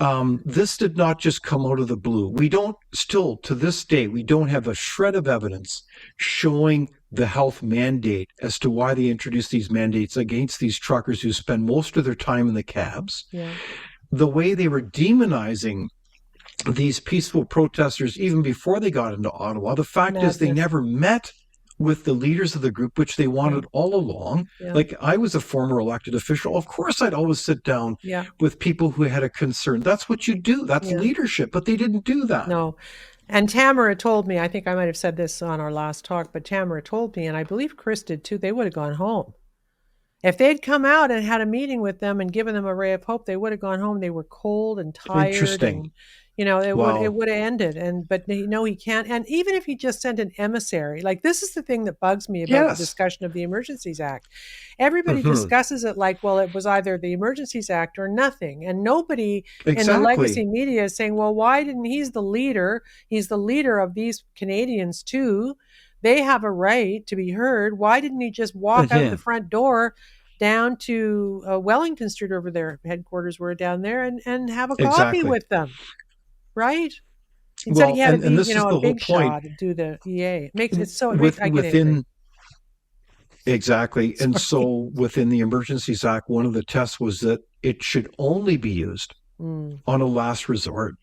This did not just come out of the blue. We don't still to this day, we don't have a shred of evidence showing the health mandate as to why they introduced these mandates against these truckers who spend most of their time in the cabs. Yeah. The way they were demonizing these peaceful protesters even before they got into Ottawa. The fact is they never met with the leaders of the group, which they wanted all along. Yeah. Like, I was a former elected official. Of course, I'd always sit down with people who had a concern. That's what you do. That's leadership. But they didn't do that. No. And Tamara told me, I think I might have said this on our last talk, but Tamara told me, and I believe Chris did too, they would have gone home. If they'd come out and had a meeting with them and given them a ray of hope, they would have gone home. They were cold and tired. Interesting. And, it would have ended. But no, he can't. And even if he just sent an emissary, like, this is the thing that bugs me about the discussion of the Emergencies Act. Everybody discusses it like, well, it was either the Emergencies Act or nothing. And nobody in the legacy media is saying, well, why didn't he's the leader? He's the leader of these Canadians too. They have a right to be heard. Why didn't he just walk out the front door down to Wellington Street, over their headquarters were down there, and have a coffee with them? Right? Instead, he had to be, a big shot and do the EA. Exactly. And so within the Emergencies Act, one of the tests was that it should only be used on a last resort.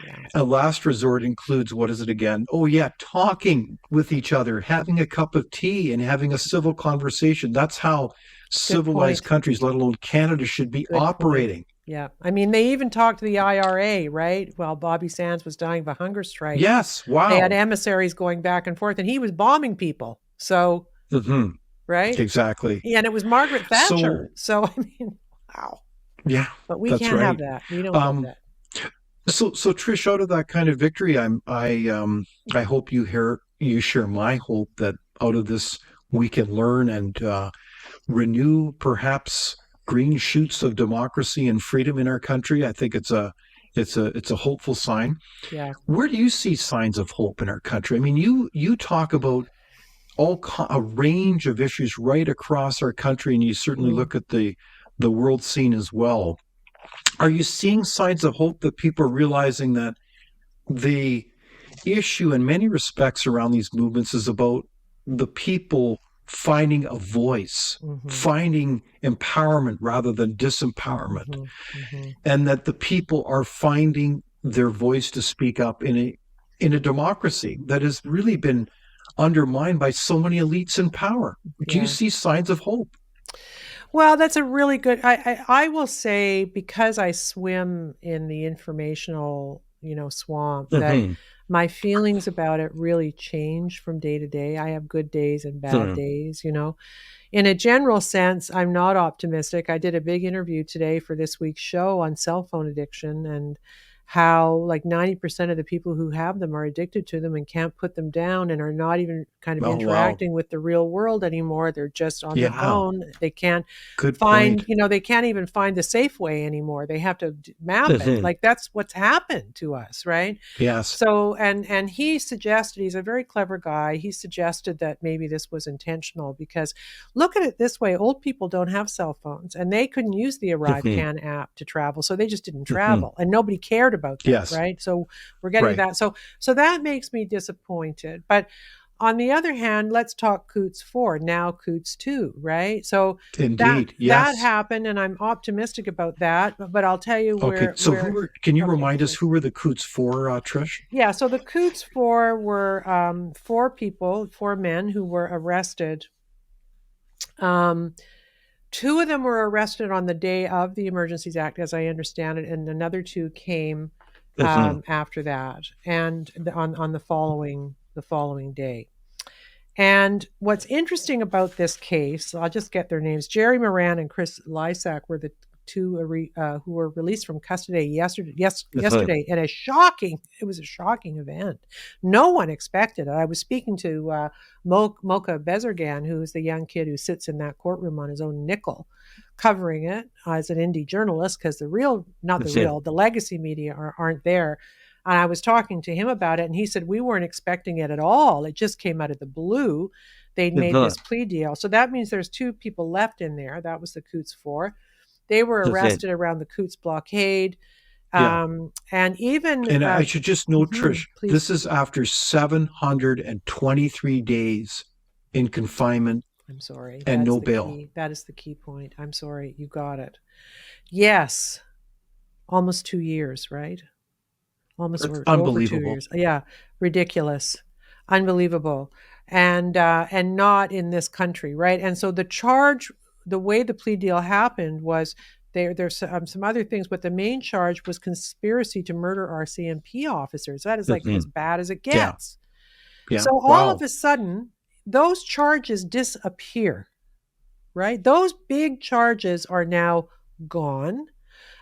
Yeah. A last resort includes, what is it again? Oh, yeah, talking with each other, having a cup of tea and having a civil conversation. That's how civilized countries, let alone Canada, should be operating. Point. Yeah. I mean, they even talked to the IRA, right? While Bobby Sands was dying of a hunger strike. Yes. Wow. They had emissaries going back and forth, and he was bombing people. So, right? Exactly. Yeah, and it was Margaret Thatcher. So I mean, wow. Yeah. But we can't have that. We don't have that. So Trish, out of that kind of victory, I hope you share my hope that out of this we can learn and renew perhaps green shoots of democracy and freedom in our country. I think it's a hopeful sign. Yeah. Where do you see signs of hope in our country? I mean, you talk about a range of issues right across our country, and you certainly look at the world scene as well. Are you seeing signs of hope that people are realizing that the issue in many respects around these movements is about the people finding a voice, finding empowerment rather than disempowerment, and that the people are finding their voice to speak up in a democracy that has really been undermined by so many elites in power? Do you see signs of hope? Well, that's a really good, I will say, because I swim in the informational, swamp, that my feelings about it really change from day to day. I have good days and bad days, In a general sense, I'm not optimistic. I did a big interview today for this week's show on cell phone addiction and how like 90% of the people who have them are addicted to them and can't put them down and are not even kind of interacting with the real world anymore. They're just on their phone. They can't find, they can't even find the safe way anymore. They have to map it. Like, that's what's happened to us, right? Yes. So, and he suggested, he's a very clever guy. He suggested that maybe this was intentional because look at it this way. Old people don't have cell phones and they couldn't use the ArriveCan app to travel. So they just didn't travel and nobody cared about that, right? So we're getting that. So that makes me disappointed. But on the other hand, let's talk Coutts Four, now Coutts Two, right? So that happened, and I'm optimistic about that. But I'll tell you where. Okay, so can you remind us who were the Coutts Four, Trish? Yeah, so the Coutts Four were four men who were arrested. Two of them were arrested on the day of the Emergencies Act, as I understand it, and another two came after that, and on the following day. And what's interesting about this case, I'll just get their names. Jerry Moran and Chris Lysak were the who were released from custody yesterday. And it was a shocking event. No one expected it. I was speaking to Mocha Bezergan, who is the young kid who sits in that courtroom on his own nickel, covering it as an indie journalist, because the legacy media aren't there. And I was talking to him about it, and he said, we weren't expecting it at all. It just came out of the blue. They'd made this plea deal. So that means there's 2 people left in there. That was the Coutts Four. They were arrested around the Coutts blockade. And even... And I should just note, Trish, please. This is after 723 days in confinement. I'm sorry. And no bail. That is the key point. I'm sorry. You got it. Yes. Almost 2 years, right? Almost unbelievable. Over 2 years. Yeah. Ridiculous. Unbelievable. And not in this country, right? And so the way the plea deal happened was there's some other things, but the main charge was conspiracy to murder RCMP officers. That is like as bad as it gets. Yeah. So all of a sudden, those charges disappear, right? Those big charges are now gone.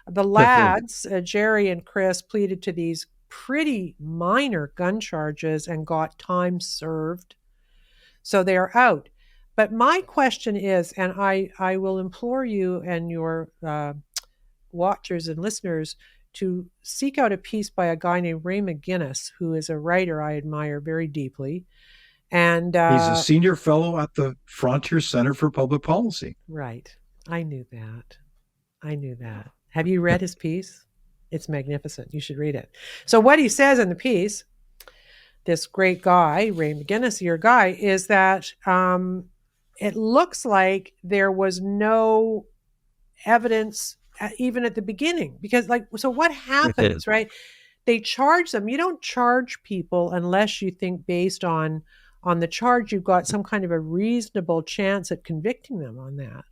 The lads, Jerry and Chris, pleaded to these pretty minor gun charges and got time served. So they're out. But my question is, and I will implore you and your watchers and listeners to seek out a piece by a guy named Ray McGinnis, who is a writer I admire very deeply. And he's a senior fellow at the Frontier Center for Public Policy. Right. I knew that. Have you read his piece? It's magnificent. You should read it. So what he says in the piece, this great guy, Ray McGinnis, your guy, is that it looks like there was no evidence even at the beginning. Because so what happens, right? They charge them. You don't charge people unless you think based on the charge, you've got some kind of a reasonable chance at convicting them on that.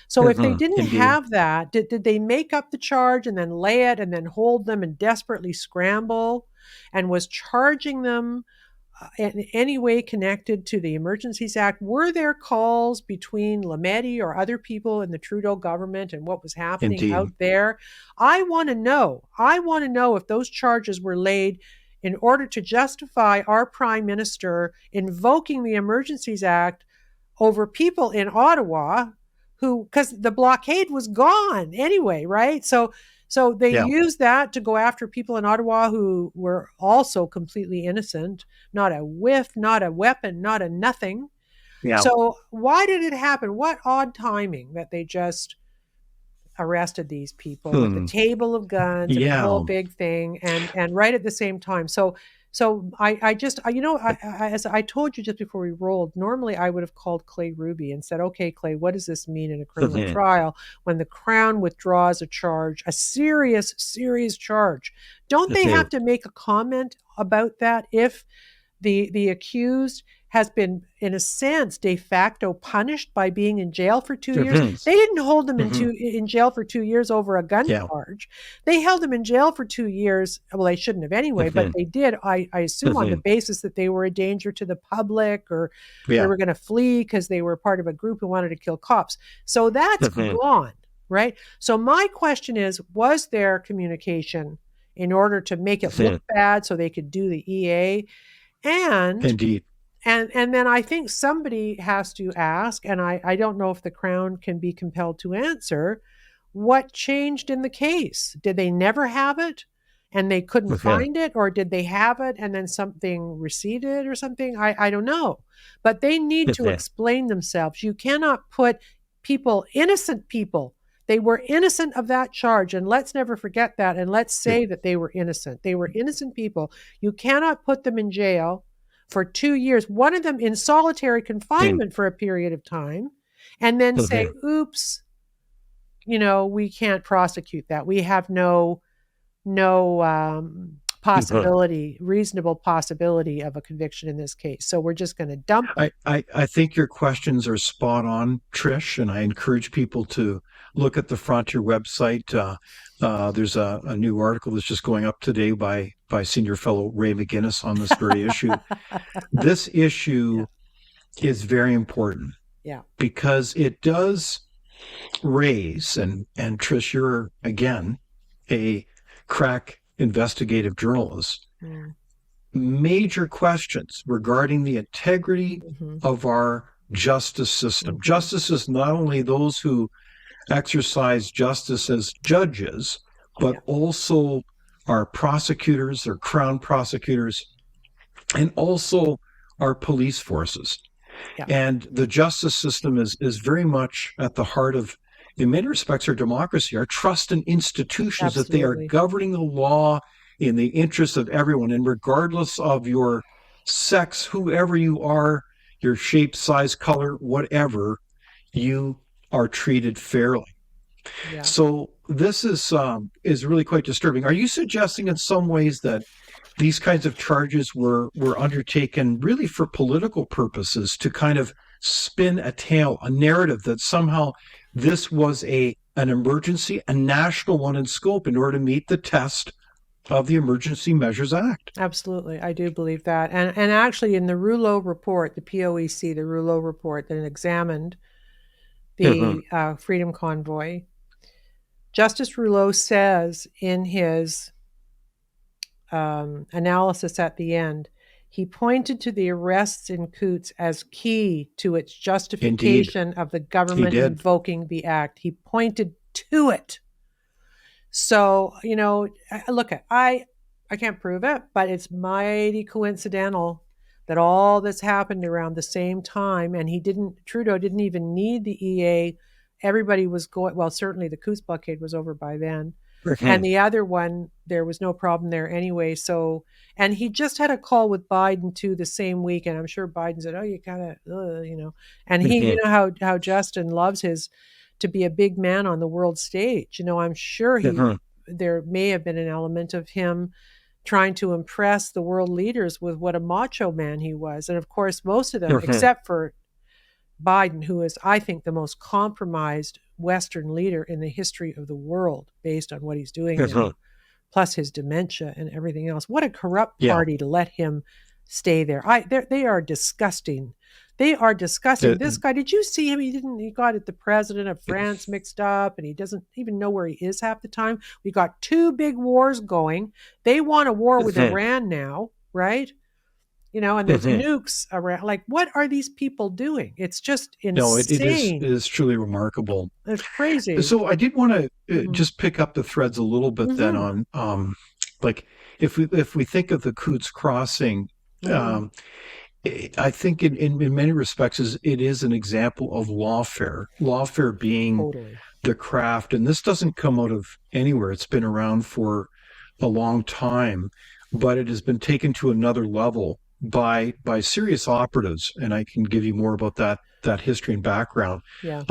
So if they didn't have that, did they make up the charge and then lay it and then hold them and desperately scramble, and was charging them in any way connected to the Emergencies Act? Were there calls between Lametti or other people in the Trudeau government and what was happening out there? I want to know if those charges were laid in order to justify our Prime Minister invoking the Emergencies Act over people in Ottawa because the blockade was gone anyway, right? So they used that to go after people in Ottawa who were also completely innocent, not a whiff, not a weapon, not a nothing. Yeah. So why did it happen? What odd timing that they just arrested these people with a table of guns and a whole big thing, and right at the same time. So I just, as I told you just before we rolled, normally I would have called Clay Ruby and said, okay, Clay, what does this mean in a criminal trial when the Crown withdraws a charge, a serious charge? Don't they have to make a comment about that if the accused has been, in a sense, de facto punished by being in jail for 2 years? They didn't hold them in jail for 2 years over a gun charge. They held them in jail for 2 years. Well, they shouldn't have anyway, but they did, I assume, on the basis that they were a danger to the public, or they were going to flee because they were part of a group who wanted to kill cops. So that's gone, right? So my question is, was there communication in order to make it look bad so they could do the EA? And indeed. And then I think somebody has to ask, and I don't know if the Crown can be compelled to answer, what changed in the case? Did they never have it and they couldn't find it? Or did they have it and then something receded or something? I don't know. But they need to explain themselves. You cannot put innocent people, they were innocent of that charge. And let's never forget that. And let's say that they were innocent. They were innocent people. You cannot put them in jail for 2 years, one of them in solitary confinement for a period of time, and then say, oops, we can't prosecute that. We have no possibility, reasonable possibility of a conviction in this case. So we're just going to dump it. I think your questions are spot on, Trish, and I encourage people to look at the Frontier website. There's a new article that's just going up today by senior fellow Ray McGinnis on this very issue. This issue is very important because it does raise, and Trish, you're again a crack investigative journalist, Mm. major questions regarding the integrity Mm-hmm. of our justice system. Mm-hmm. Justice is not only those who exercise justice as judges, but Yeah. also our prosecutors, our crown prosecutors, and also our police forces. Yeah. And the justice system is very much at the heart of, in many respects, our democracy, our trust in institutions, that they are Absolutely. governing the law in the interest of everyone. And regardless of your sex, whoever you are, your shape, size, color, whatever, you are treated fairly. Yeah. So this is really quite disturbing. Are you suggesting in some ways that these kinds of charges were undertaken really for political purposes, to kind of spin a tale, a narrative that somehow this was an emergency, a national one in scope, in order to meet the test of the Emergency Measures Act? Absolutely. I do believe that. And actually in the Rouleau report, the POEC, the Rouleau report that examined the Freedom Convoy, Justice Rouleau says in his analysis at the end, he pointed to the arrests in Coutts as key to its justification Indeed, of the he government did. invoking the act. He pointed to it. So, look, I can't prove it, but it's mighty coincidental that all this happened around the same time. And Trudeau didn't even need the EA. Everybody was going, well, certainly the Coutts blockade was over by then. And the other one, there was no problem there anyway. So, and he just had a call with Biden too the same week. And I'm sure Biden said, oh, you gotta, and he, you know, how Justin loves to be a big man on the world stage. I'm sure there may have been an element of him trying to impress the world leaders with what a macho man he was. And of course, most of them, except for Biden, who is, I think, the most compromised Western leader in the history of the world based on what he's doing now, plus his dementia and everything else. What a corrupt party to let him stay there. They are disgusting. They are disgusting. This guy, did you see him? He got the president of France mixed up, and he doesn't even know where he is half the time. We got two big wars going. They want a war with Iran now, right? And there's nukes around. Like, what are these people doing? It's just insane. No, it is truly remarkable. It's crazy. So I did want to just pick up the threads a little bit then on, like, if we think of the Coutts Crossing, I think in many respects it is an example of lawfare. Lawfare being the craft, and this doesn't come out of anywhere. It's been around for a long time, but it has been taken to another level by serious operatives, and I can give you more about that history and background. Yeah.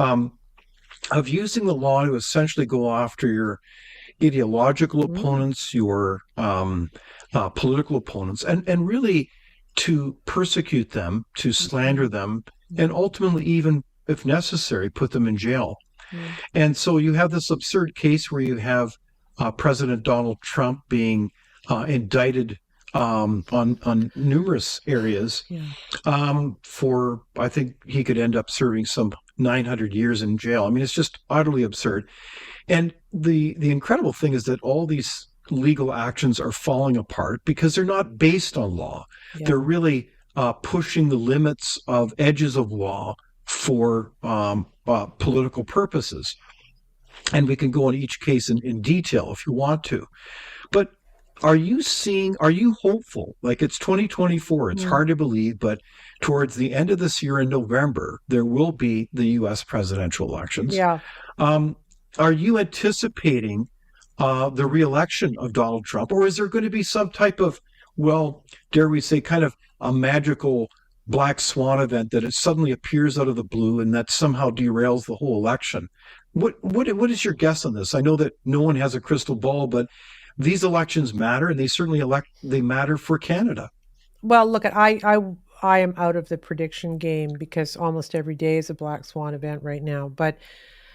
Of using the law to essentially go after your ideological opponents, your political opponents, and really to persecute them, to slander them, and ultimately, even if necessary, put them in jail. And so you have this absurd case where you have President Donald Trump being indicted on numerous areas for, I think he could end up serving some 900 years in jail. I mean, it's just utterly absurd. And the incredible thing is that all these legal actions are falling apart because they're not based on law. Yeah. They're really pushing the limits of edges of law for political purposes. And we can go on each case in detail if you want to. But are you hopeful? Like, it's 2024, it's hard to believe, but towards the end of this year in November, there will be the U.S. presidential elections. Yeah. Are you anticipating the re-election of Donald Trump, or is there going to be some type of, well, dare we say, kind of a magical black swan event that it suddenly appears out of the blue and that somehow derails the whole election? What is your guess on this? I know that no one has a crystal ball, but these elections matter, and they certainly matter for Canada. Well, look, I am out of the prediction game because almost every day is a black swan event right now. But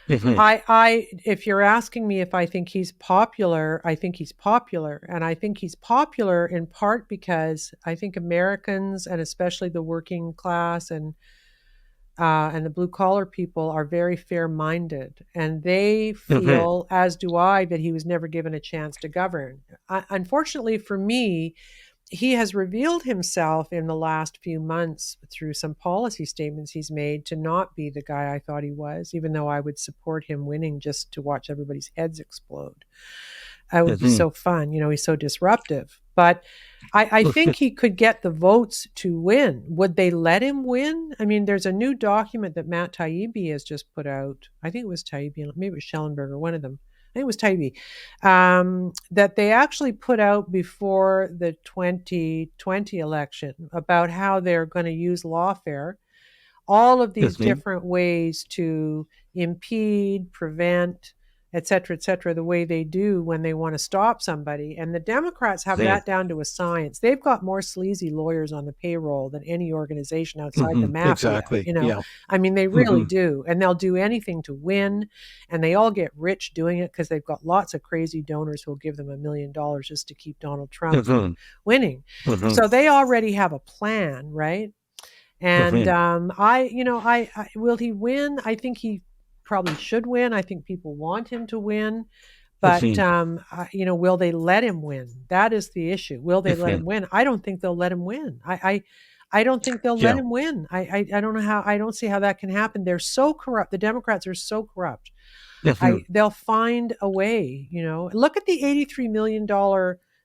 if you're asking me if I think he's popular, I think he's popular. And I think he's popular in part because I think Americans, and especially the working class and and the blue collar people are very fair minded, and they feel, as do I, that he was never given a chance to govern. Unfortunately for me, he has revealed himself in the last few months through some policy statements he's made to not be the guy I thought he was, even though I would support him winning just to watch everybody's heads explode. It would be so fun. He's so disruptive. But I think he could get the votes to win. Would they let him win? I mean, there's a new document that Matt Taibbi has just put out. I think it was Taibbi, maybe it was Schellenberger, one of them. I think it was Taibbi, that they actually put out before the 2020 election about how they're going to use lawfare, all of these different ways to impede, prevent, et cetera, the way they do when they want to stop somebody. And the Democrats have that down to a science. They've got more sleazy lawyers on the payroll than any organization outside the mafia. Exactly. Yeah. I mean, they really do. And they'll do anything to win. And they all get rich doing it because they've got lots of crazy donors who'll give them $1 million just to keep Donald Trump winning. So they already have a plan, right? And I will he win? I think he probably should win. I think people want him to win, but will they let him win? That is the issue. Will they let him win? I don't think they'll let him win. I don't think they'll let him win. I don't know how. I don't see how that can happen. They're so corrupt. The Democrats are so corrupt. They'll find a way. Look at the $83 million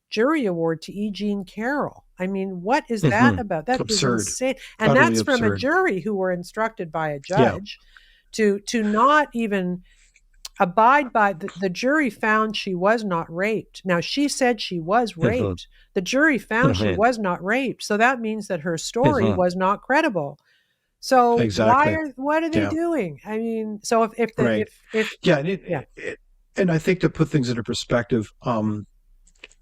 jury award to E. Jean Carroll. I mean, what is that about? That absurd. Is insane. And Utterly that's from absurd. a jury who were instructed by a judge to not even abide by. The jury found she was not raped. Now, she said she was raped. The jury found she was not raped. So that means that her story was not credible. So what are they doing? I mean, so if and I think to put things into perspective,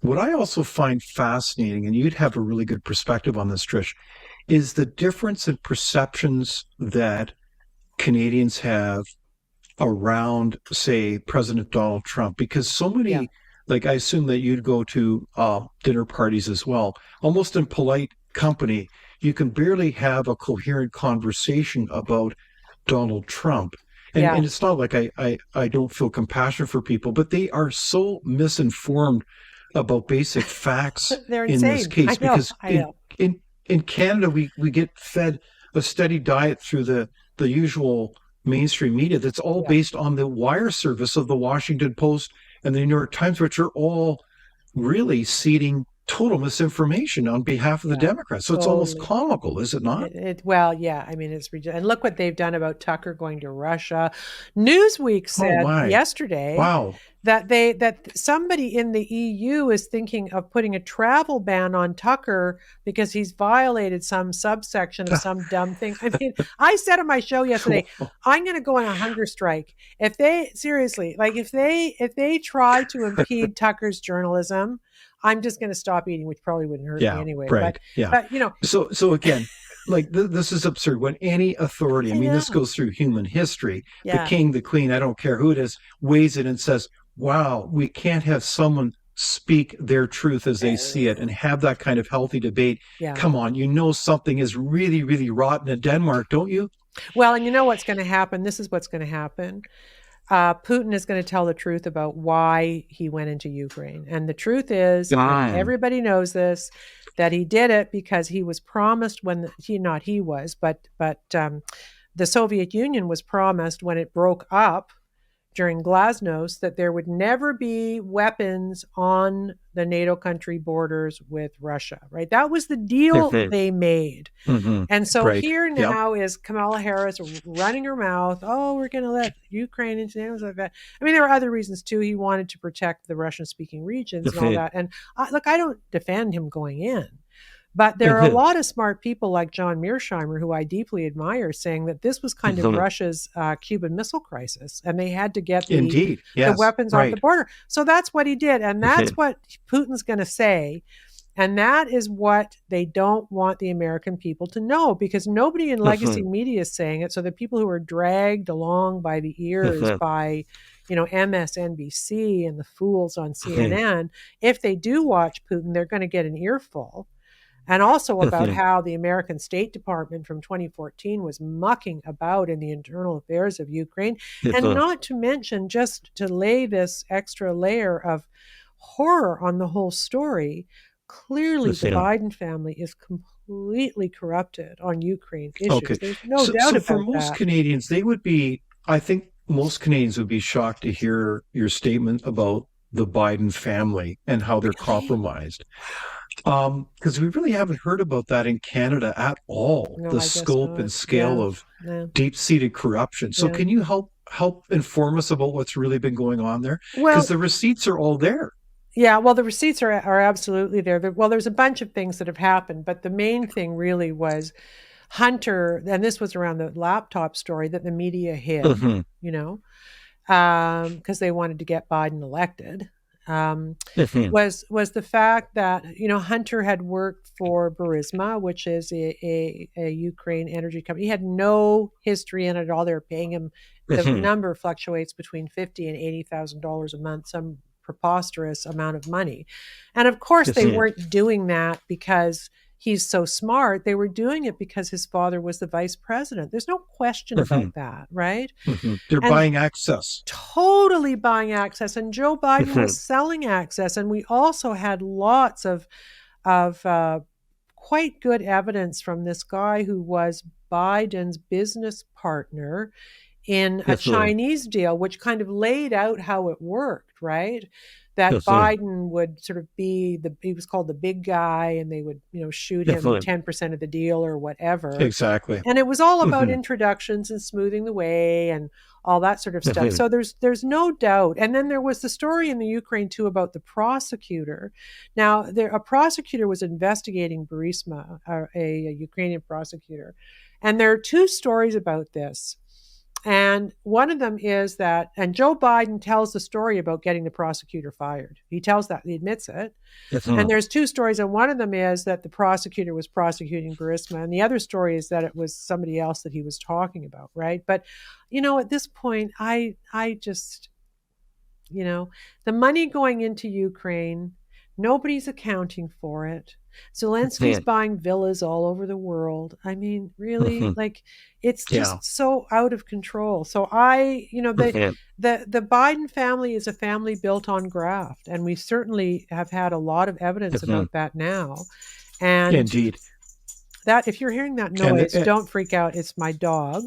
what I also find fascinating, and you'd have a really good perspective on this, Trish, is the difference in perceptions that Canadians have around, say, President Donald Trump. Because so many, like I assume that you'd go to dinner parties as well, almost in polite company, you can barely have a coherent conversation about Donald Trump. And it's not like I don't feel compassion for people, but they are so misinformed about basic facts in this case. Because in Canada, we get fed a steady diet through the usual mainstream media that's all based on the wire service of the Washington Post and the New York Times, which are all really seeding total misinformation on behalf of the Democrats. So it's almost comical, is it not? I mean, it's ridiculous. And look what they've done about Tucker going to Russia. Newsweek said yesterday that somebody in the EU is thinking of putting a travel ban on Tucker because he's violated some subsection of some dumb thing. I mean, I said on my show yesterday, I'm going to go on a hunger strike. If they try to impede Tucker's journalism, I'm just going to stop eating, which probably wouldn't hurt me anyway. Right. But So again, like this is absurd. When any authority, this goes through human history, the king, the queen, I don't care who it is, weighs it and says, wow, we can't have someone speak their truth as they see it and have that kind of healthy debate. Come on, something is really, really rotten in Denmark, don't you? Well, and you know what's going to happen? This is what's going to happen. Putin is going to tell the truth about why he went into Ukraine. And the truth is, everybody knows this, that he did it because he was promised the Soviet Union was promised when it broke up during Glasnost that there would never be weapons on the NATO country borders with Russia, right? That was the deal they made. And so here now is Kamala Harris running her mouth. Oh, we're going to let Ukraine into NATO. Like that. I mean, there were other reasons too. He wanted to protect the Russian-speaking regions and all that. And look, I don't defend him going in. But there are a lot of smart people like John Mearsheimer, who I deeply admire, saying that this was kind of Russia's Cuban Missile Crisis, and they had to get the weapons off the border. So that's what he did, and that's what Putin's going to say, and that is what they don't want the American people to know, because nobody in legacy media is saying it. So the people who are dragged along by the ears by MSNBC and the fools on CNN, if they do watch Putin, they're going to get an earful. and also about how the American State Department from 2014 was mucking about in the internal affairs of Ukraine. And not to mention, just to lay this extra layer of horror on the whole story, clearly the Biden family is completely corrupted on Ukraine issues. Okay. There's no doubt about for most that. Canadians, I think most Canadians would be shocked to hear your statement about the Biden family and how they're compromised. Because we really haven't heard about that in Canada at all, No, the I guess scope not. and scale of deep-seated corruption. So can you help inform us about what's really been going on there? Because the receipts are all there. Yeah, well, the receipts are absolutely there. Well, there's a bunch of things that have happened, but the main thing really was Hunter, and this was around the laptop story that the media hid, because they wanted to get Biden elected. Was the fact that Hunter had worked for Burisma, which is a Ukraine energy company. He had no history in it at all. They were paying him. The number fluctuates between $50,000 and $80,000 a month, some preposterous amount of money. And of course, they weren't doing that because he's so smart. They were doing it because his father was the vice president. There's no question about that, right? They're buying access. Totally buying access. And Joe Biden was selling access. And we also had lots of quite good evidence from this guy who was Biden's business partner in a Chinese deal, which kind of laid out how it worked, right? That Biden would sort of be he was called the big guy, and they would, shoot him 10% of the deal or whatever. Exactly. And it was all about introductions and smoothing the way and all that sort of stuff. So there's no doubt. And then there was the story in the Ukraine too about the prosecutor. Now, a prosecutor was investigating Burisma, a Ukrainian prosecutor. And there are two stories about this. And one of them is that, and Joe Biden tells the story about getting the prosecutor fired. He tells that, he admits it. And there's two stories, and one of them is that the prosecutor was prosecuting Burisma, and the other story is that it was somebody else that he was talking about, right? But, at this point, I just, the money going into Ukraine, nobody's accounting for it. Zelensky's buying villas all over the world. I mean, really, it's just so out of control. So the Biden family is a family built on graft, and we certainly have had a lot of evidence about that now. And indeed, that if you're hearing that noise, don't freak out. It's my dog.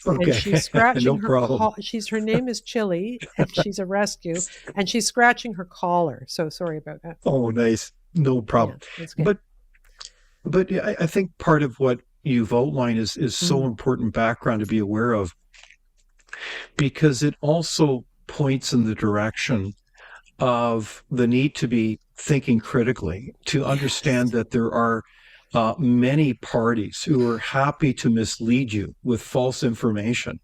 Okay. And she's scratching No her name is Chili, and she's a rescue, and she's scratching her collar. So sorry about that. Oh, nice. No problem. Yeah, but I think part of what you've outlined is so important background to be aware of, because it also points in the direction of the need to be thinking critically, to understand that there are many parties who are happy to mislead you with false information,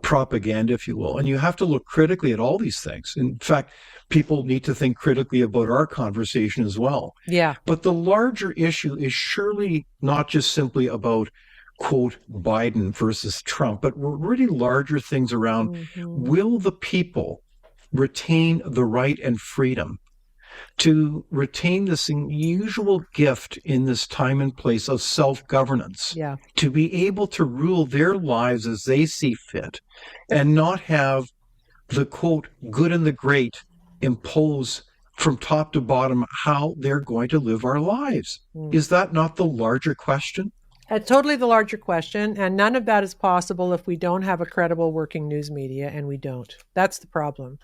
propaganda, if you will. And you have to look critically at all these things. In fact, people need to think critically about our conversation as well. Yeah. But the larger issue is surely not just simply about, quote, Biden versus Trump, but really larger things around, will the people retain the right and freedom to retain this unusual gift in this time and place of self-governance, to be able to rule their lives as they see fit and not have the, quote, good and the great impose from top to bottom how they're going to live our lives. Is that not the larger question? Totally the larger question. And none of that is possible if we don't have a credible working news media, and we don't. That's the problem.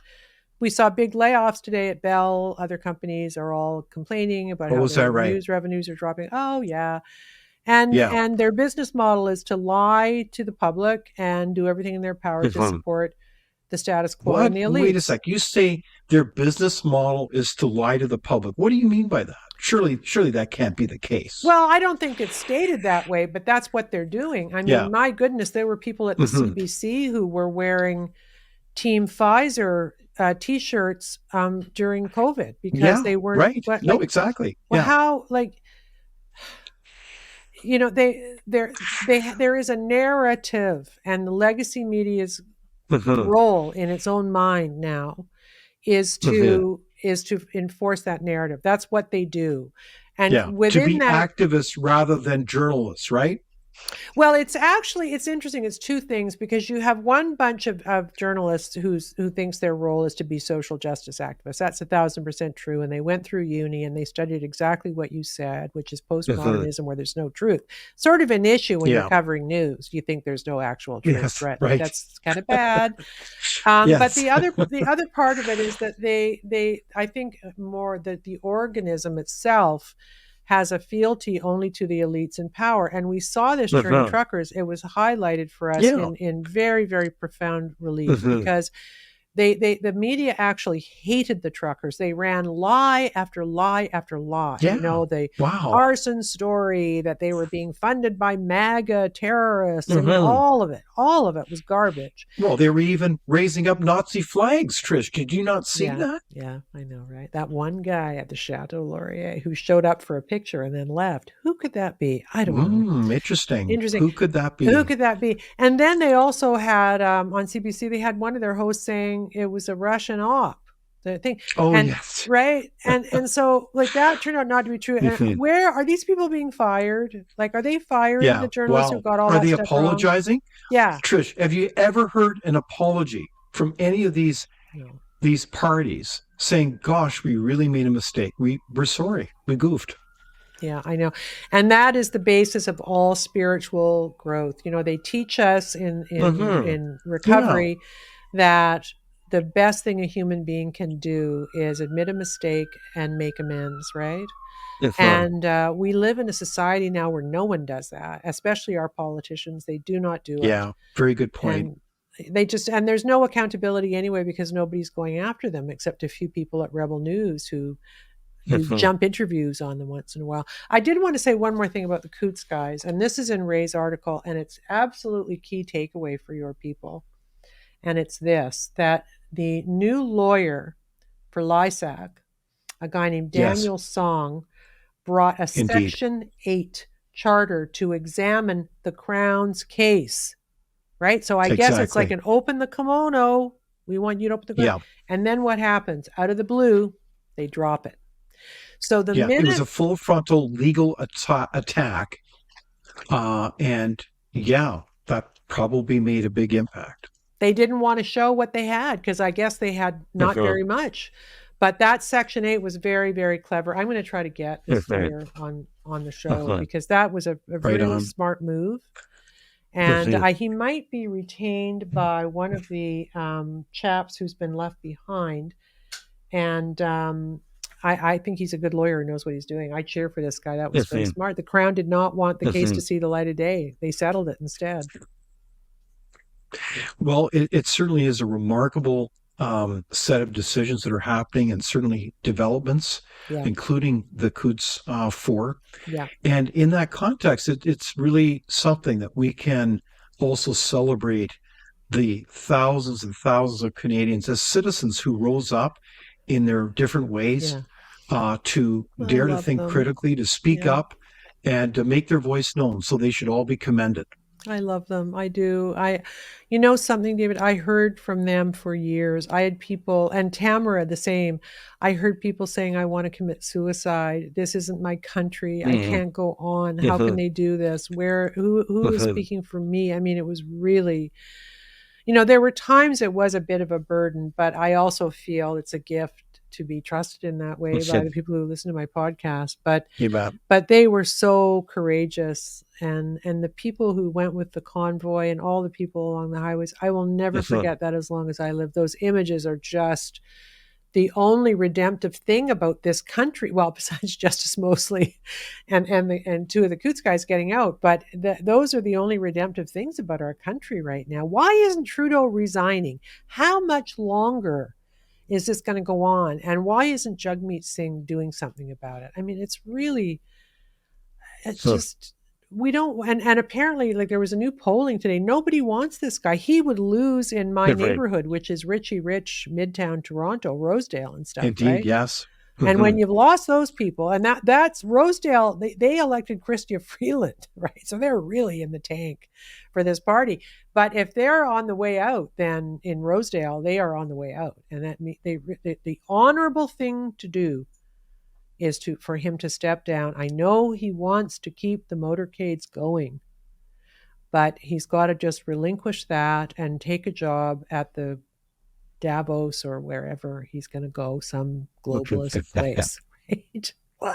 We saw big layoffs today at Bell. Other companies are all complaining about how their news revenues are dropping. Oh, yeah. And their business model is to lie to the public and do everything in their power to support the status quo and the elite. Wait a sec. You say their business model is to lie to the public. What do you mean by that? Surely that can't be the case. Well, I don't think it's stated that way, but that's what they're doing. I mean, my goodness, there were people at the CBC who were wearing Team Pfizer T-shirts during COVID because they weren't right. No, exactly. Well, how there is a narrative, and the legacy media's role in its own mind now is to is to enforce that narrative. That's what they do. And Yeah. To within be that, activists rather than journalists, right? well, it's interesting. It's two things, because you have one bunch of journalists who thinks their role is to be social justice activists. That's 1,000% true. And they went through uni and they studied exactly what you said, which is postmodernism where there's no truth. Sort of an issue when you're covering news. You think there's no actual truth, Yes, right? right. That's kind of bad. Yes. But the other part of it is that they I think more that the organism itself has a fealty only to the elites in power. And we saw this during truckers. It was highlighted for us in very, very profound relief, because the media actually hated the truckers. They ran lie after lie after lie. Yeah. The Wow. arson story that they were being funded by MAGA terrorists. I mean, all of it was garbage. Well, they were even raising up Nazi flags, Trish. Did you not see that? Yeah, I know, right? That one guy at the Chateau Laurier who showed up for a picture and then left. Who could that be? I don't know. Interesting. Who could that be? Who could that be? And then they also had on CBC, they had one of their hosts saying it was a Russian op. The thing. Oh, and, yes. Right. And so like that turned out not to be true. And where are these people being fired? Like, are they firing the journalists who got all that stuff wrong? Are they apologizing? Yeah. Trish, have you ever heard an apology from any of these parties saying, gosh, we really made a mistake. We're sorry. We goofed. Yeah, I know. And that is the basis of all spiritual growth. They teach us in recovery that the best thing a human being can do is admit a mistake and make amends, right? And we live in a society now where no one does that, especially our politicians. They do not do it. Yeah, very good point. And there's no accountability anyway, because nobody's going after them except a few people at Rebel News who jump interviews on them once in a while. I did want to say one more thing about the Coutts guys, and this is in Ray's article, and it's absolutely key takeaway for your people. And it's this, that the new lawyer for Lysac, a guy named Daniel Song, brought a Section 8 charter to examine the Crown's case, right? So I guess it's like an open the kimono. We want you to open the kimono. And then what happens? Out of the blue, they drop it. So the minute... it was a full frontal legal attack. And that probably made a big impact. They didn't want to show what they had, because I guess they had not very much. But that Section 8 was very, very clever. I'm going to try to get this lawyer on the show, because that was a really smart move. And he might be retained by one of the chaps who's been left behind. And I think he's a good lawyer who knows what he's doing. I cheer for this guy. That was very smart. The Crown did not want the case to see the light of day. They settled it instead. Well, it certainly is a remarkable set of decisions that are happening, and certainly developments, including the Coutts Four. Yeah. And in that context, it's really something that we can also celebrate the thousands and thousands of Canadians as citizens who rose up in their different ways to dare to think critically, to speak up, and to make their voice known. So they should all be commended. I love them. I do. Something, David, I heard from them for years. I had people, and Tamara the same. I heard people saying, I want to commit suicide. This isn't my country. I can't go on. How can they do this? Who is speaking for me? I mean, it was really, there were times it was a bit of a burden, but I also feel it's a gift to be trusted in that way by the people who listen to my podcast. But they were so courageous, and the people who went with the convoy and all the people along the highways, I will never forget that as long as I live. Those images are just the only redemptive thing about this country. Well, besides Justice Mosley and two of the Coutts guys getting out, but those are the only redemptive things about our country right now. Why isn't Trudeau resigning? How much longer is this going to go on? And why isn't Jagmeet Singh doing something about it? I mean, it's just, we don't, and apparently, like, there was a new polling today. Nobody wants this guy. He would lose in my neighborhood, which is Richie Rich, Midtown Toronto, Rosedale and stuff. Indeed, right? Yes. And when you've lost those people, and that's Rosedale, they elected Chrystia Freeland, right? So they're really in the tank for this party. But if they're on the way out, then in Rosedale, they are on the way out. And that the honorable thing to do is for him to step down. I know he wants to keep the motorcades going, but he's got to just relinquish that and take a job at the Davos or wherever he's going to go, some globalist place. Right? Wow.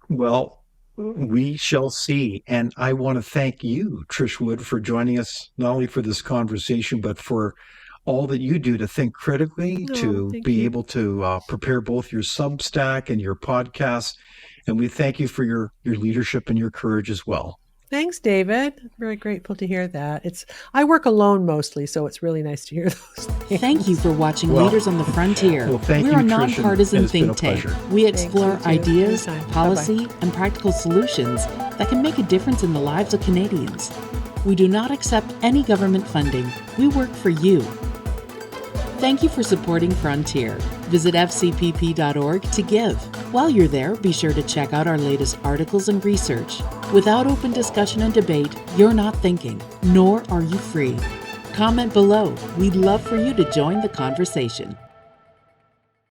Well, we shall see. And I want to thank you, Trish Wood, for joining us, not only for this conversation, but for all that you do to think critically, to be able to prepare both your Substack and your podcast. And we thank you for your leadership and your courage as well. Thanks, David. Very grateful to hear that. I work alone mostly, so it's really nice to hear those things. Thank you for watching Leaders on the Frontier. We're a nonpartisan think tank. We explore ideas, policy, and practical solutions that can make a difference in the lives of Canadians. We do not accept any government funding. We work for you. Thank you for supporting Frontier. Visit fcpp.org to give. While you're there, be sure to check out our latest articles and research. Without open discussion and debate, you're not thinking, nor are you free. Comment below. We'd love for you to join the conversation.